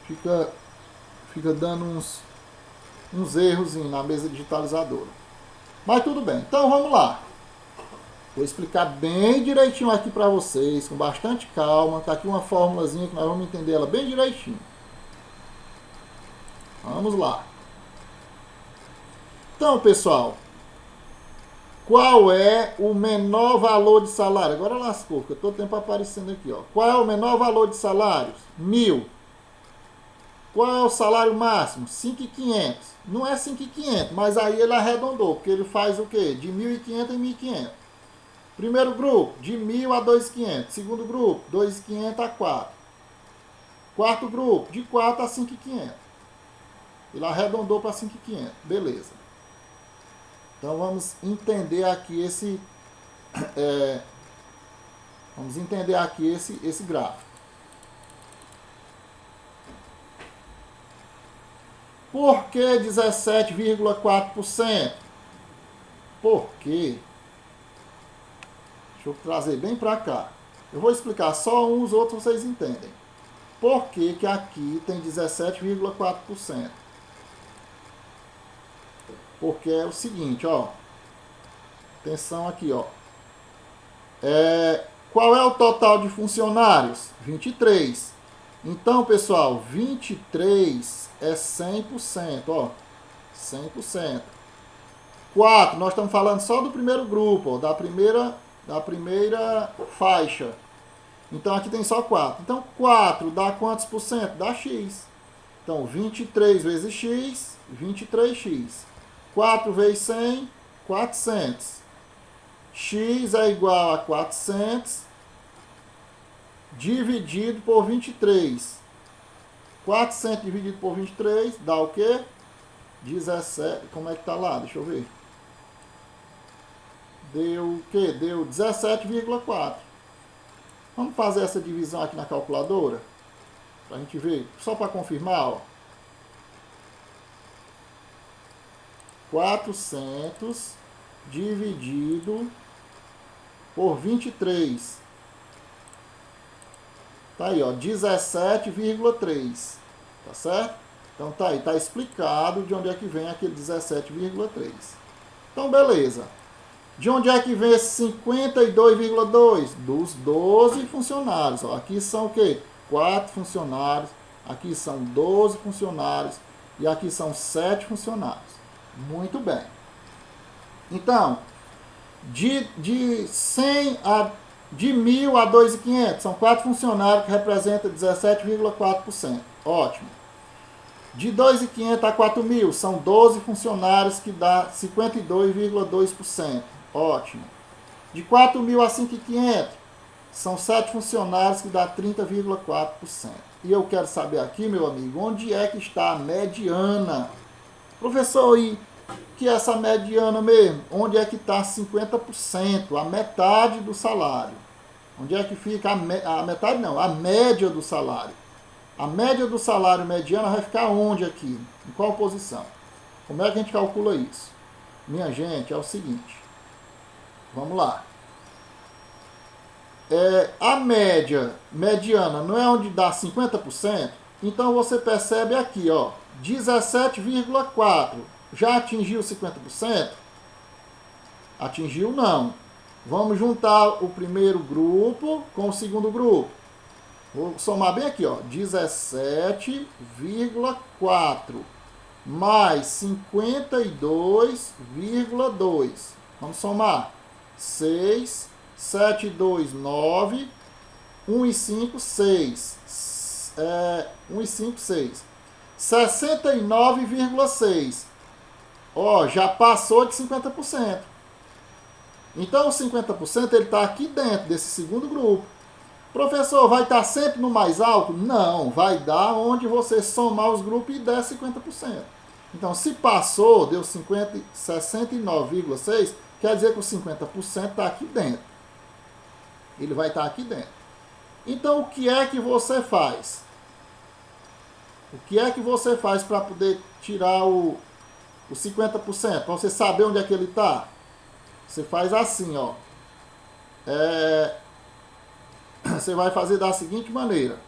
Fica dando uns erros na mesa digitalizadora. Mas tudo bem, então vamos lá. Vou explicar bem direitinho aqui para vocês, com bastante calma. Tá aqui uma formulazinha que nós vamos entender ela bem direitinho. Vamos lá. Então, pessoal, qual é o menor valor de salário? Agora lascou, porque todo tempo aparecendo aqui, ó. Qual é o menor valor de salários? 1.000. Qual é o salário máximo? 5.500. Não é 5.500, mas aí ele arredondou, porque ele faz o quê? De 1.500 em 1.500. Primeiro grupo, de 1.000 a 2.500. Segundo grupo, 2.500 a 4. Quarto grupo, de 4 a 5.500. Ele arredondou para 5.500. Beleza. Então vamos entender aqui esse gráfico. Por que 17,4%? Por quê? Deixa eu trazer bem para cá. Eu vou explicar só uns, outros vocês entendem. Por que que aqui tem 17,4%? Porque é o seguinte, ó. Atenção aqui, ó. Qual é o total de funcionários? 23. Então, pessoal, 23 é 100%, ó. 100%. 4, nós estamos falando só do primeiro grupo, ó, da primeira faixa. Então, aqui tem só 4. Então, 4 dá quantos por cento? Dá X. Então, 23 vezes X, 23X. 4 vezes 100, 400. X é igual a 400 dividido por 23. 400 dividido por 23 dá o quê? 17. Como é que tá lá? Deixa eu ver. Deu o quê? Deu 17,4. Vamos fazer essa divisão aqui na calculadora? Pra gente ver. Só para confirmar, ó. 400 dividido por 23. Tá aí, ó, 17,3. Tá certo? Então tá aí, tá explicado de onde é que vem aquele 17,3. Então, beleza. De onde é que vem esse 52,2? Dos 12 funcionários. Ó, aqui são o quê? 4 funcionários. Aqui são 12 funcionários. E aqui são 7 funcionários. Muito bem. Então, de 1.000 a 2.500, são 4 funcionários que representam 17,4%. Ótimo. De 2.500 a 4.000, são 12 funcionários que dá 52,2%. Ótimo. De 4.000 a 5.500, são 7 funcionários que dá 30,4%. E eu quero saber aqui, meu amigo, onde é que está a mediana? Professor, e que é essa mediana mesmo? Onde é que está 50%? A metade do salário. Onde é que fica a metade? Não, a média do salário. A média do salário mediano vai ficar onde aqui? Em qual posição? Como é que a gente calcula isso? Minha gente, é o seguinte. Vamos lá. A média mediana não é onde dá 50%? Então você percebe aqui, ó. 17,4. Já atingiu 50%? Atingiu não. Vamos juntar o primeiro grupo com o segundo grupo. Vou somar bem aqui, ó. 17,4 mais 52,2. Vamos somar. 6, 7, 2, 9. 1 e 5, 6. 1 e 5, 6. 69,6. Ó, já passou de 50%. Então, o 50% ele está aqui dentro desse segundo grupo. Professor, vai estar sempre no mais alto? Não, vai dar onde você somar os grupos e der 50%. Então, se passou, deu 69,6, quer dizer que o 50% está aqui dentro. Ele vai estar aqui dentro. Então, o que é que você faz? O que é que você faz para poder tirar o 50%, para você saber onde é que ele está, você faz assim, ó. Você vai fazer da seguinte maneira.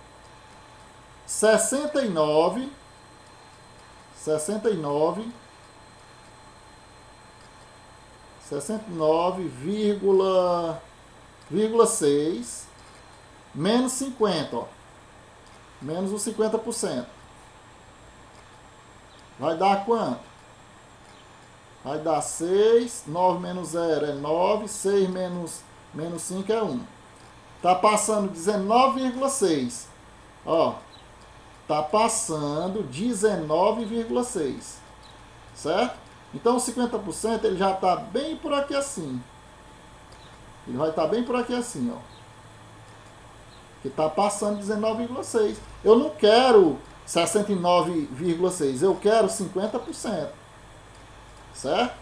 69,6 menos 50, ó. Menos os 50%. Vai dar quanto? Vai dar 6, 9 menos 0 é 9, 6 menos 5 é 1. Tá passando 19,6. Ó, tá passando 19,6. Certo? Então o 50% ele já tá bem por aqui assim. Ele vai estar bem por aqui assim, ó. Que tá passando 19,6. Eu não quero 69,6, eu quero 50%. Certo?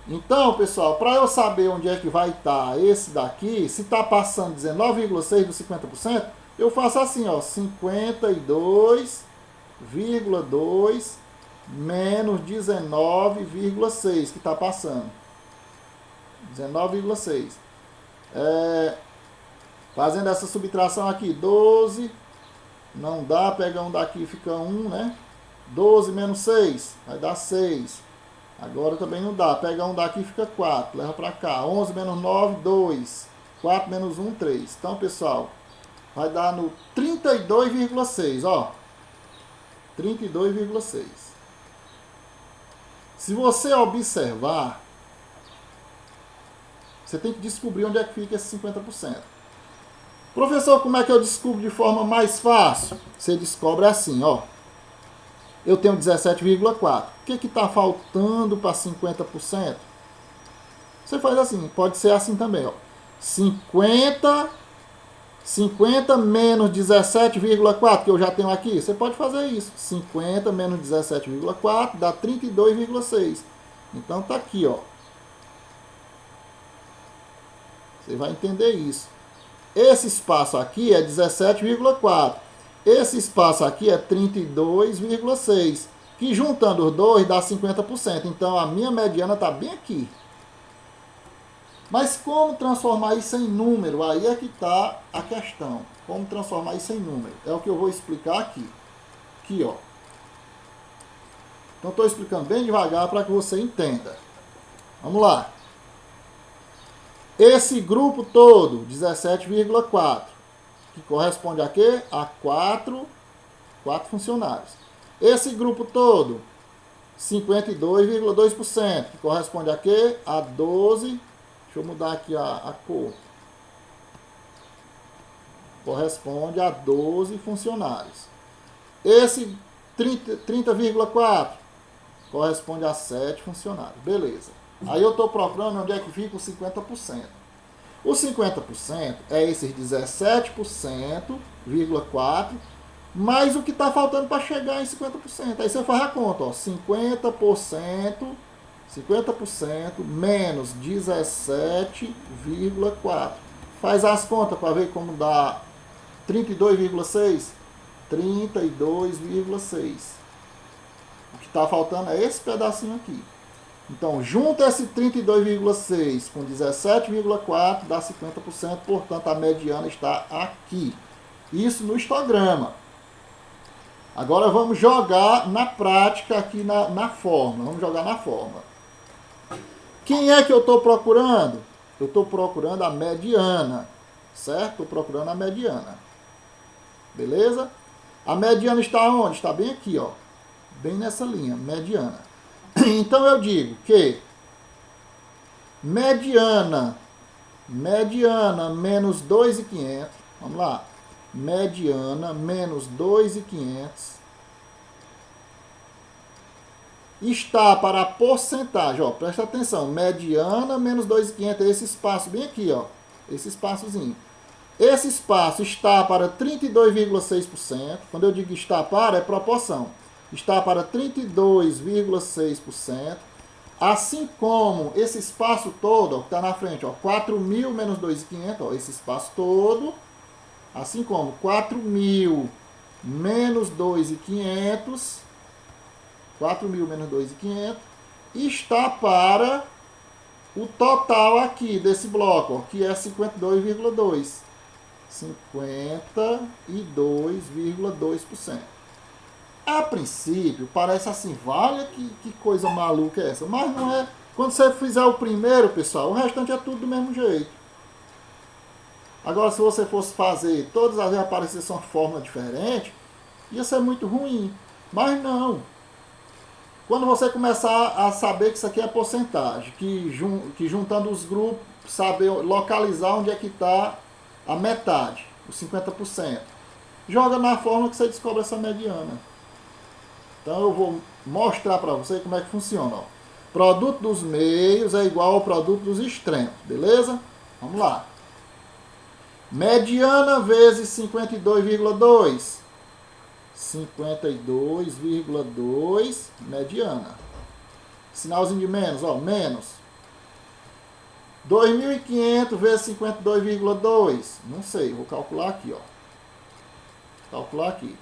Então, pessoal, para eu saber onde é que vai estar esse daqui, se está passando 19,6 do 50%, eu faço assim, ó, 52,2 menos 19,6 que está passando. 19,6. Fazendo essa subtração aqui, 12, não dá, pega um daqui e fica 1, né? 12 menos 6, vai dar 6. Agora também não dá, pega um daqui e fica 4, leva para cá. 11 menos 9, 2. 4 menos 1, 3. Então, pessoal, vai dar no 32,6, ó. 32,6. Se você observar, você tem que descobrir onde é que fica esse 50%. Professor, como é que eu descubro de forma mais fácil? Você descobre assim, ó. Eu tenho 17,4. O que está faltando para 50%? Você faz assim, pode ser assim também, ó. 50 menos 17,4, que eu já tenho aqui. Você pode fazer isso. 50 menos 17,4 dá 32,6. Então tá aqui, ó. Você vai entender isso. Esse espaço aqui é 17,4. Esse espaço aqui é 32,6. Que juntando os dois dá 50%. Então a minha mediana está bem aqui. Mas como transformar isso em número? Aí é que está a questão. Como transformar isso em número? É o que eu vou explicar aqui. Aqui, ó. Então estou explicando bem devagar para que você entenda. Vamos lá. Esse grupo todo, 17,4, que corresponde a quê? A 4 funcionários. Esse grupo todo, 52,2%, que corresponde a quê? A 12, deixa eu mudar aqui a cor. Corresponde a 12 funcionários. Esse 30,4 corresponde a 7 funcionários. Beleza. Aí eu estou procurando onde é que fica o 50%. O 50% é esses 17,4%, mais o que está faltando para chegar em 50%. Aí você faz a conta, ó, 50% menos 17,4%. Faz as contas para ver como dá 32,6%. 32,6%. O que está faltando é esse pedacinho aqui. Então, junta esse 32,6 com 17,4 dá 50%, portanto, a mediana está aqui. Isso no histograma. Agora vamos jogar na prática aqui na forma. Vamos jogar na forma. Quem é que eu estou procurando? Eu estou procurando a mediana, certo? Estou procurando a mediana. Beleza? A mediana está onde? Está bem aqui, ó. Bem nessa linha, mediana. Então eu digo que mediana menos 2.500, vamos lá, mediana menos 2.500 está para a porcentagem, ó, presta atenção, mediana menos 2.500 é esse espaço bem aqui, ó, esse espaçozinho. Esse espaço está para 32,6%, quando eu digo está para, é proporção. Está para 32,6%, assim como esse espaço todo, ó, que está na frente, ó, 4.000 menos 2.500, ó, esse espaço todo, assim como 4.000 menos 2.500 4.000 menos 2.500 está para o total aqui desse bloco, ó, que é 52,2%. 52,2%. A princípio, parece assim, vale que coisa maluca é essa? Mas não é. Quando você fizer o primeiro, pessoal, o restante é tudo do mesmo jeito. Agora, se você fosse fazer todas as vezes aparecesse uma fórmula diferente, ia ser muito ruim. Mas não. Quando você começar a saber que isso aqui é porcentagem, que juntando os grupos, saber localizar onde é que está a metade, os 50%, joga na fórmula que você descobre essa mediana. Então eu vou mostrar para você como é que funciona. Ó. Produto dos meios é igual ao produto dos extremos, beleza? Vamos lá. Mediana vezes 52,2. 52,2 mediana. Sinalzinho de menos, ó, menos. 2.500 vezes 52,2. Não sei, vou calcular aqui, ó. Calcular aqui.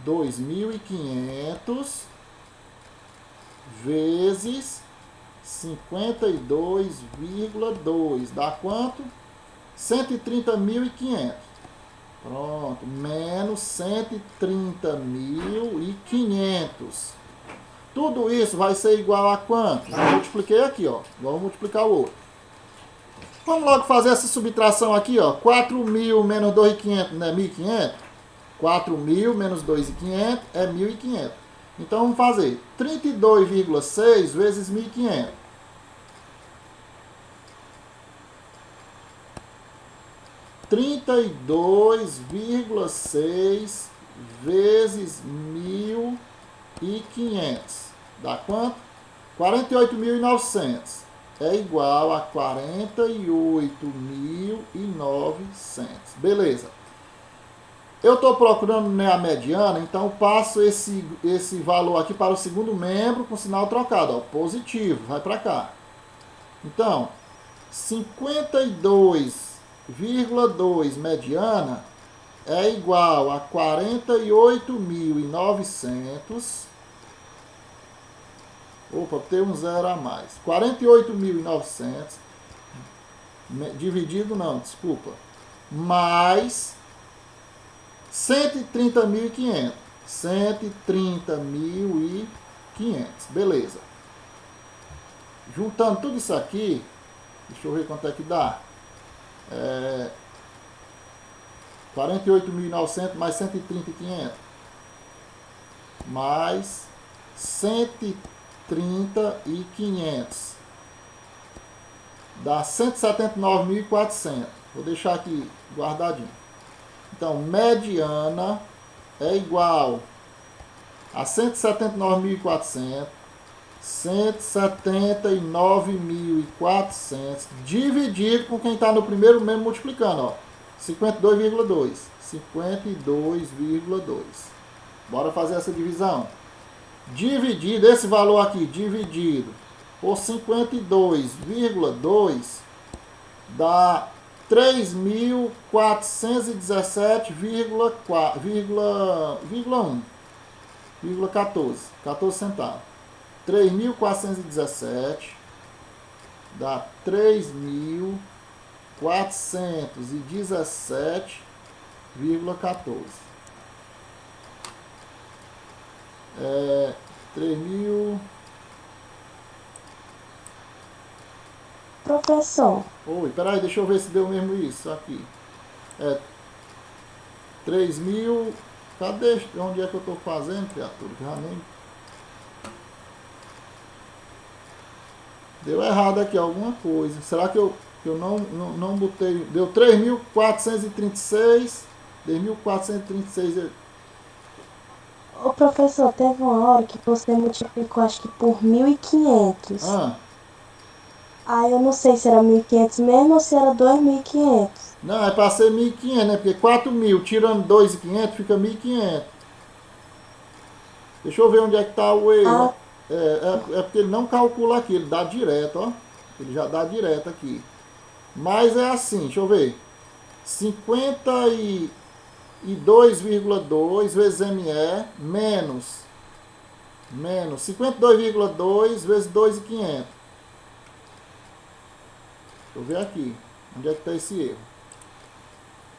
2.500 vezes 52,2 dá quanto? 130.500. Pronto, menos 130.500. Tudo isso vai ser igual a quanto? Já multipliquei aqui, ó. Vamos multiplicar o outro. Vamos logo fazer essa subtração aqui, ó. 4.000 menos 2.500 não é 1.500? 4.000 menos 2.500 é 1.500. Então vamos fazer 32,6 vezes 1.500. 32,6 vezes 1.500. Dá quanto? 48.900. É igual a 48.900. Beleza. Eu estou procurando a mediana, então passo esse valor aqui para o segundo membro com sinal trocado. Ó, positivo, vai para cá. Então, 52,2 mediana é igual a 48.900. Opa, tem um zero a mais. 48.900 dividido, não, desculpa. Mais 130.500. 130.500. Beleza. Juntando tudo isso aqui, deixa eu ver quanto é que dá. 48.900 mais 130.500. Mais 130.500. Dá 179.400. Vou deixar aqui guardadinho. Então, mediana é igual a 179.400, 179.400, dividido com quem está no primeiro membro multiplicando, ó, 52,2. 52,2. Bora fazer essa divisão. Dividido, esse valor aqui, dividido por 52,2, dá 3.417,1,14 centavos. 3.417 dá 3.417,14. 3.000. Professor. Oi, peraí, deixa eu ver se deu mesmo isso aqui. 3.000. Cadê? Onde é que eu estou fazendo, criatura? Já nem. Deu errado aqui alguma coisa. Será que eu não botei? Deu 3.436. 3.436. Ô professor, teve uma hora que você multiplicou acho que por 1.500. Aí eu não sei se era 1.500 mesmo ou se era 2.500. Não, é para ser 1.500, né? Porque 4.000 tirando 2.500 fica 1.500. Deixa eu ver onde é que está o erro. É porque ele não calcula aqui, ele dá direto, ó. Ele já dá direto aqui. Mas é assim, deixa eu ver. e 2,2 vezes ME menos 52,2 vezes 2,500. Deixa eu ver aqui. Onde é que está esse erro?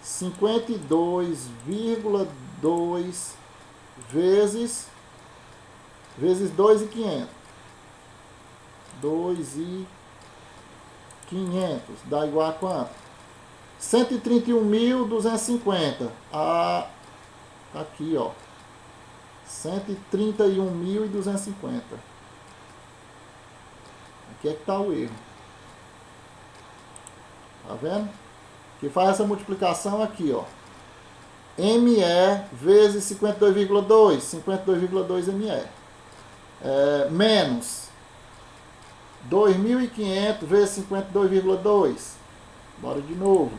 52,2 vezes 2,500. 2,500 dá igual a quanto? 131.250. Ah, tá aqui, ó. 131.250. Aqui é que está o erro. Tá vendo? Que faz essa multiplicação aqui, ó. ME vezes 52,2. 52,2 ME. Menos 2.500 vezes 52,2. Bora de novo.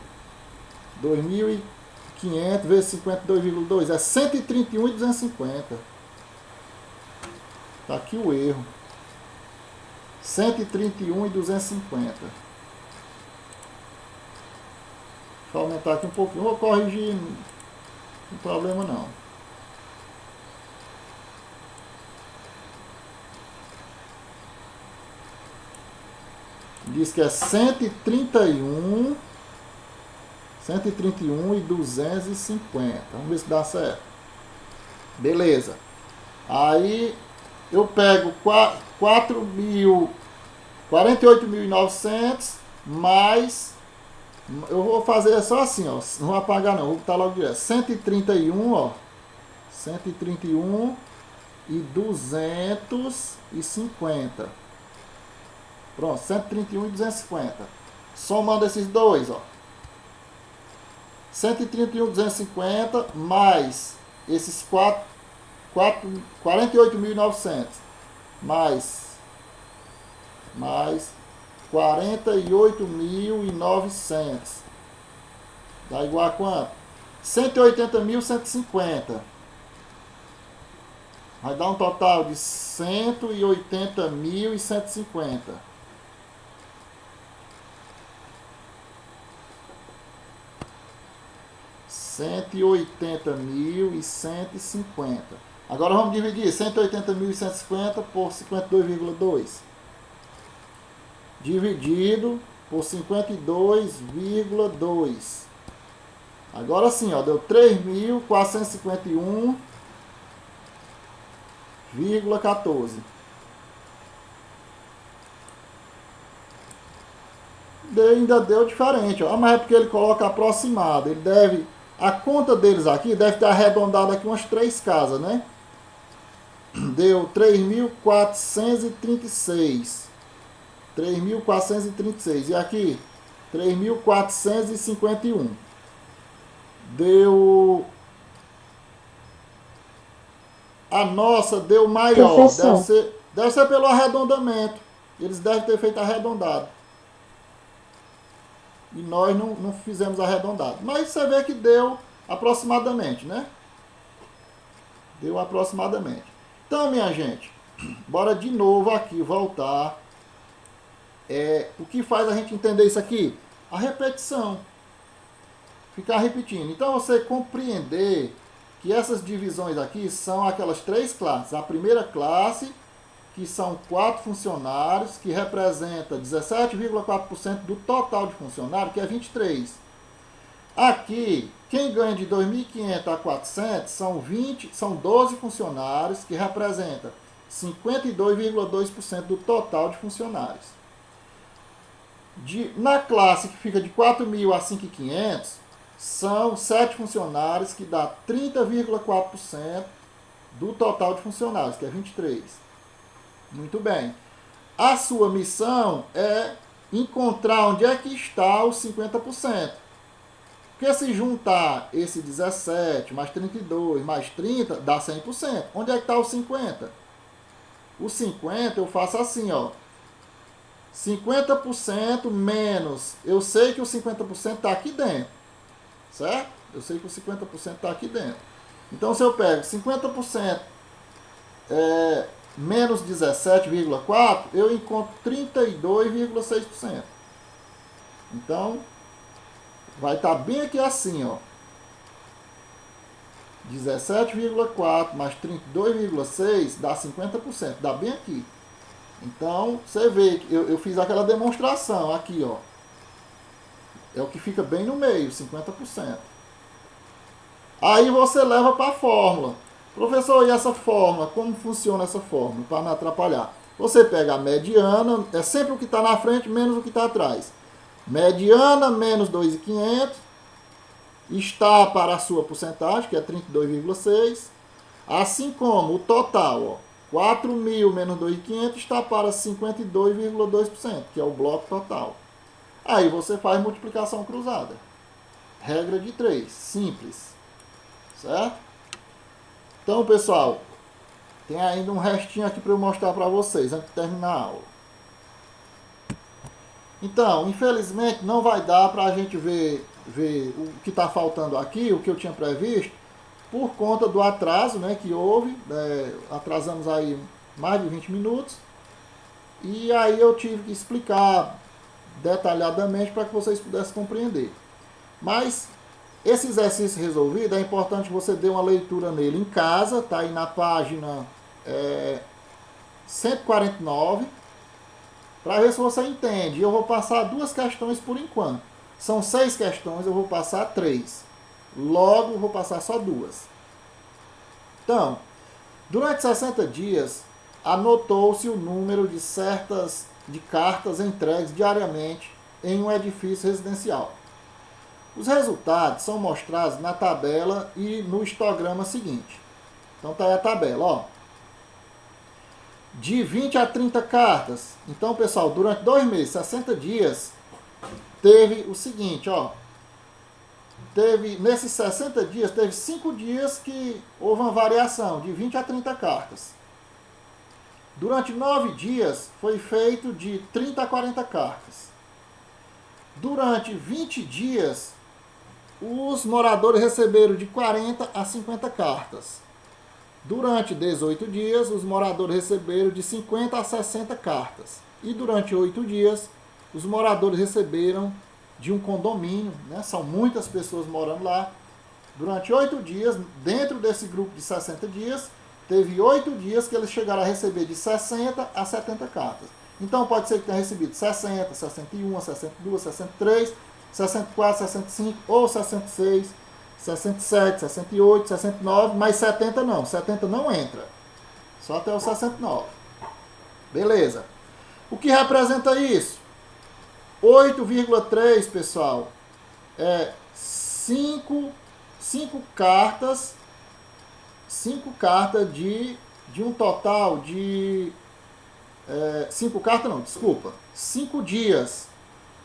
2.500 vezes 52,2 é 131.250. Tá aqui o erro. 131.250. Deixa eu aumentar aqui um pouquinho. Vou corrigir. Não tem problema não. Diz que é 131.250. Vamos ver se dá certo. Beleza. Aí eu pego 48.900 mais... Eu vou fazer só assim, ó. Não vou apagar não, vou botar logo direto. 131, ó. 131 e 250. Pronto, 131 e 250. Somando esses dois, ó. 131 e 250 mais esses 48.900 mais 48.900 dá igual a quanto? 180.150. Vai dar um total de 180.150. R$180.150. Agora vamos dividir 180.150 por 52,2. Dividido por 52,2. Agora sim, ó, deu 3.451,14. Ainda deu diferente, ó. Mas é porque ele coloca aproximado. Ele deve... A conta deles aqui deve ter arredondado aqui umas 3 casas, né? Deu 3.436. 3.436. E aqui, 3.451. Deu... A nossa deu maior. Deve ser pelo arredondamento. Eles devem ter feito arredondado. E nós não fizemos arredondado. Mas você vê que deu aproximadamente, né? Deu aproximadamente. Então, minha gente, bora de novo aqui voltar. O que faz a gente entender isso aqui? A repetição. Ficar repetindo. Então, você compreender que essas divisões aqui são aquelas 3 classes. A primeira classe, que são 4 funcionários, que representa 17,4% do total de funcionários, que é 23. Aqui, quem ganha de 2.500 a 400 são 12 funcionários, que representa 52,2% do total de funcionários. Na classe que fica de 4.000 a 5.500, são 7 funcionários, que dá 30,4% do total de funcionários, que é 23. Muito bem. A sua missão é encontrar onde é que está os 50%. Porque se juntar esse 17, mais 32, mais 30, dá 100%. Onde é que está o 50%? O 50% eu faço assim, ó. 50% menos... Eu sei que o 50% está aqui dentro. Certo? Eu sei que o 50% está aqui dentro. Então, se eu pego 50%... menos 17,4%, eu encontro 32,6%. Então, vai estar bem aqui assim, ó. 17,4 mais 32,6 dá 50%, dá bem aqui. Então, você vê que eu fiz aquela demonstração aqui, ó. É o que fica bem no meio, 50%. Aí você leva para a fórmula. Professor, e essa fórmula? Como funciona essa fórmula? Para não atrapalhar. Você pega a mediana, é sempre o que está na frente menos o que está atrás. Mediana menos 2.500 está para a sua porcentagem, que é 32,6. Assim como o total, ó, 4.000 menos 2.500 está para 52,2%, que é o bloco total. Aí você faz multiplicação cruzada. Regra de 3, simples. Certo? Então, pessoal, tem ainda um restinho aqui para eu mostrar para vocês antes de terminar a aula. Então, infelizmente, não vai dar para a gente ver o que está faltando aqui, o que eu tinha previsto, por conta do atraso, né, que houve. Atrasamos aí mais de 20 minutos. E aí eu tive que explicar detalhadamente para que vocês pudessem compreender. Mas esse exercício resolvido, é importante que você dê uma leitura nele em casa, tá aí na página 149, para ver se você entende. Eu vou passar 2 questões por enquanto. São 6 questões, eu vou passar 3. Logo, eu vou passar só 2. Então, durante 60 dias, anotou-se o número de cartas entregues diariamente em um edifício residencial. Os resultados são mostrados na tabela e no histograma seguinte. Então tá aí a tabela, ó. De 20 a 30 cartas. Então, pessoal, durante 2 meses, 60 dias, teve o seguinte, ó. Nesses 60 dias, teve 5 dias que houve uma variação, de 20 a 30 cartas. Durante 9 dias, foi feito de 30 a 40 cartas. Durante 20 dias, os moradores receberam de 40 a 50 cartas. Durante 18 dias, os moradores receberam de 50 a 60 cartas. E durante 8 dias, os moradores receberam de um condomínio, né? São muitas pessoas morando lá. Durante 8 dias, dentro desse grupo de 60 dias, teve 8 dias que eles chegaram a receber de 60 a 70 cartas. Então pode ser que tenha recebido 60, 61, 62, 63, 64, 65 ou 66, 67, 68, 69, mas 70 não. 70 não entra. Só até o 69. Beleza. O que representa isso? 8,3, pessoal, é 5 cartas, 5 cartas de um total de 5 cartas não, desculpa, 5 dias.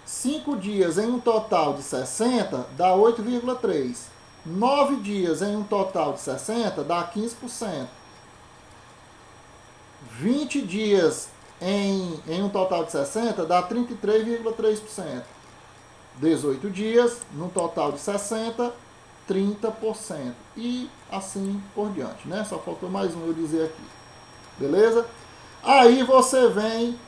5 dias em um total de 60 dá 8,3. 9 dias em um total de 60 dá 15%. 20 dias em um total de 60 dá 33,3%. 18 dias, num total de 60, 30%. E assim por diante, né? Só faltou mais um eu dizer aqui. Beleza? Aí você vem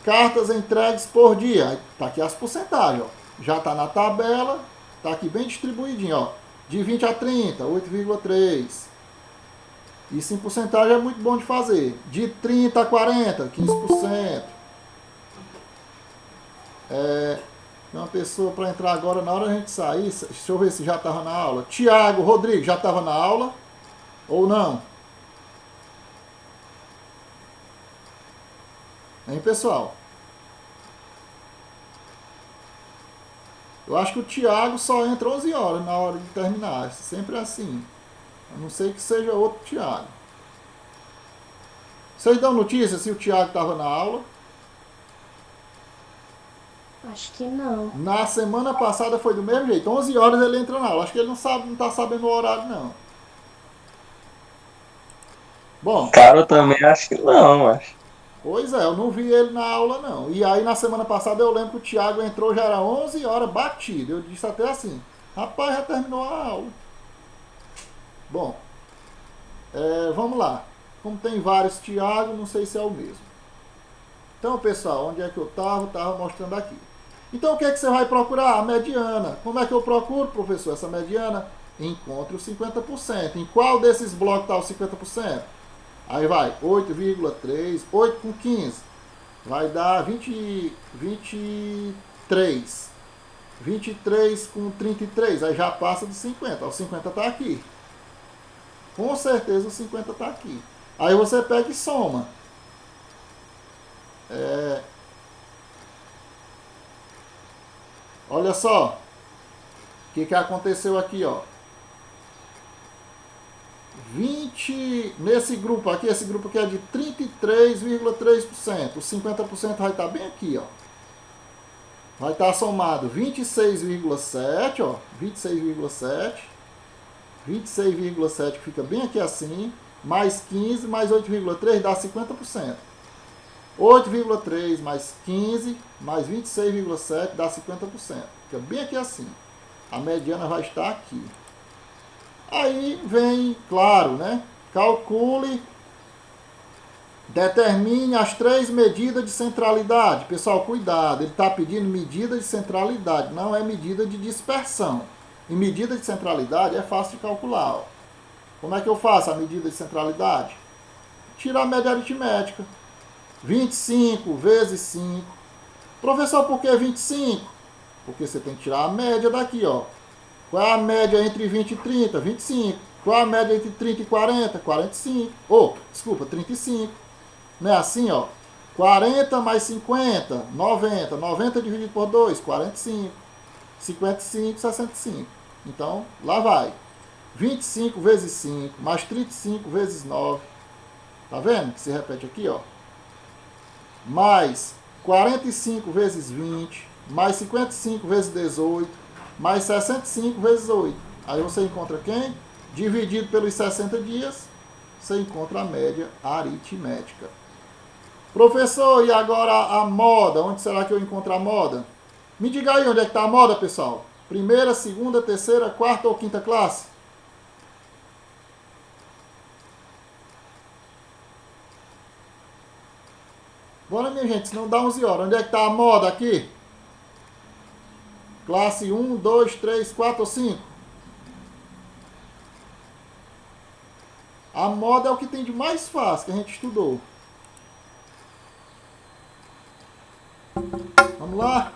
cartas entregues por dia. Tá aqui as porcentagens, ó. Já tá na tabela, tá aqui bem distribuidinho, ó. De 20 a 30, 8,3. Isso em porcentagem é muito bom de fazer. De 30 a 40, 15%. Tem uma pessoa para entrar agora na hora da gente sair. Deixa eu ver se já estava na aula. Tiago, Rodrigo, já estava na aula? Ou não? Hein, pessoal? Eu acho que o Tiago só entra 11 horas na hora de terminar. Sempre é assim. A não ser que seja outro Tiago. Vocês dão notícia se o Tiago estava na aula? Acho que não. Na semana passada foi do mesmo jeito. 11 horas ele entra na aula. Acho que ele não está sabendo o horário, não. Bom. Cara, eu também acho que não, acho. Pois é, eu não vi ele na aula, não. E aí, na semana passada, eu lembro que o Tiago entrou, já era 11 horas batido. Eu disse até assim, rapaz, já terminou a aula. Bom, vamos lá. Como tem vários Tiago, não sei se é o mesmo. Então, pessoal, onde é que eu estava? Estava mostrando aqui. Então, o que é que você vai procurar? A mediana. Como é que eu procuro, professor, essa mediana? encontre os 50%. Em qual desses blocos está os 50%? Aí vai 8,3, 8 com 15, vai dar 23. 23 com 33, aí já passa dos 50. O 50 está aqui. Com certeza o 50 está aqui. Aí você pega e soma. Olha só. O que aconteceu aqui, ó. 20, nesse grupo aqui, esse grupo aqui é de 33,3%. Os 50% vai estar bem aqui, ó. Vai estar somado 26,7, ó. 26,7. 26,7 fica bem aqui assim. Mais 15, mais 8,3 dá 50%. 8,3 mais 15, mais 26,7 dá 50%. Fica bem aqui assim. A mediana vai estar aqui. Aí vem, claro, né? Calcule, determine as 3 medidas de centralidade. Pessoal, cuidado, ele está pedindo medida de centralidade, não é medida de dispersão. E medida de centralidade é fácil de calcular. Ó. Como é que eu faço a medida de centralidade? Tirar a média aritmética. 25 vezes 5. Professor, por que 25? Porque você tem que tirar a média daqui, ó. Qual é a média entre 20 e 30? 25. Qual é a média entre 30 e 40? 45. Desculpa, 35. Não é assim, ó. 40 mais 50, 90. 90 dividido por 2, 45. 55, 65. Então, lá vai. 25 vezes 5, mais 35 vezes 9. Tá vendo que se repete aqui, ó? Mais 45 vezes 20, mais 55 vezes 18, mais 65 vezes 8. Aí você encontra quem? Dividido pelos 60 dias, você encontra a média aritmética. Professor, e agora a moda? Onde será que eu encontro a moda? Me diga aí onde é que está a moda, pessoal. Primeira, segunda, terceira, quarta ou quinta classe? Bora, minha gente, senão dá 11 horas. Onde é que está a moda aqui? Classe 1, 2, 3, 4 ou 5? A moda é o que tem de mais fácil que a gente estudou. Vamos lá?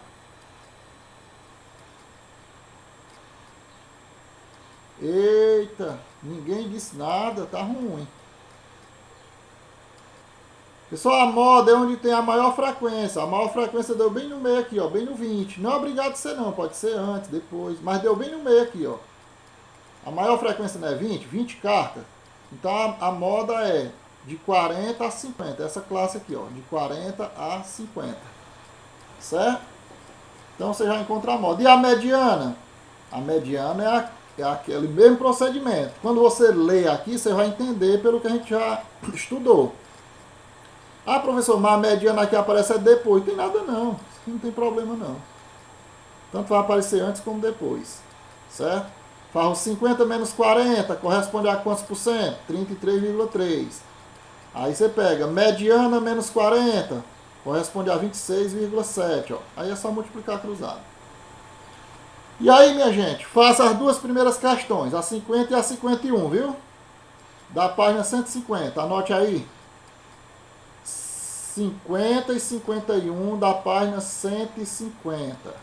Eita, ninguém disse nada, tá ruim. Pessoal, a moda é onde tem a maior frequência. A maior frequência deu bem no meio aqui, ó, bem no 20. Não é obrigado a ser não, pode ser antes, depois. Mas deu bem no meio aqui, ó. A maior frequência não é 20? 20 cartas. Então a moda é de 40 a 50. Essa classe aqui, ó, de 40 a 50. Certo? Então você já encontra a moda. E a mediana? A mediana é aquele mesmo procedimento. Quando você lê aqui, você vai entender pelo que a gente já estudou. Ah, professor, mas a mediana aqui aparece depois. Não tem nada não. Não tem problema não. Tanto vai aparecer antes como depois. Certo? Faz os 50 menos 40, corresponde a quantos por cento? 33,3. Aí você pega mediana menos 40, corresponde a 26,7. Aí é só multiplicar cruzado. E aí, minha gente, faça as duas primeiras questões, a 50 e a 51, viu? Da página 150, anote aí. 50 e 51 da página 150.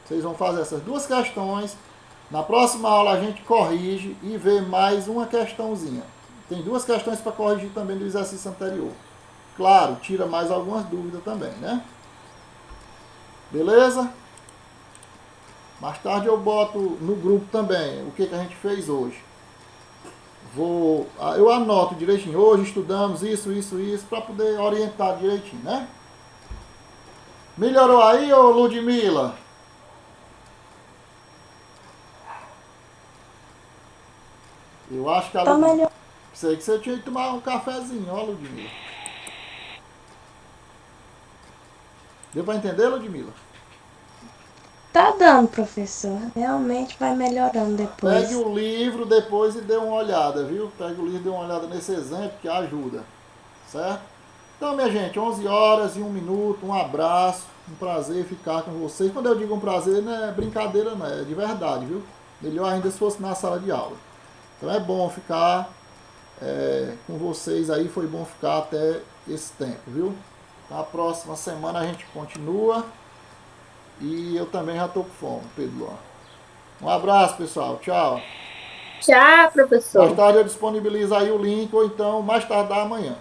Vocês vão fazer essas duas questões. Na próxima aula a gente corrige e vê mais uma questãozinha. Tem duas questões para corrigir também do exercício anterior. Claro, tira mais algumas dúvidas também, né? Beleza? Mais tarde eu boto no grupo também o que a gente fez hoje. Eu anoto direitinho. Hoje estudamos isso, para poder orientar direitinho, né? Melhorou aí, ô Ludmila? Eu acho que a Ludmila... Sei que você tinha que tomar um cafezinho, ó, Ludmila. Deu para entender, Ludmila? Tá dando, professor. Realmente vai melhorando depois. Pegue o livro depois e dê uma olhada, viu? Pegue o livro e dê uma olhada nesse exemplo que ajuda. Certo? Então, minha gente, 11 horas e 1 minuto. Um abraço. Um prazer ficar com vocês. Quando eu digo um prazer, não é brincadeira, não. É de verdade, viu? Melhor ainda se fosse na sala de aula. Então é bom ficar com vocês aí, foi bom ficar até esse tempo, viu? Na próxima semana a gente continua. E eu também já estou com fome, Pedro Luan. Um abraço, pessoal. Tchau. Tchau, professor. Mais tarde eu disponibilizo aí o link, ou então mais tarde da manhã.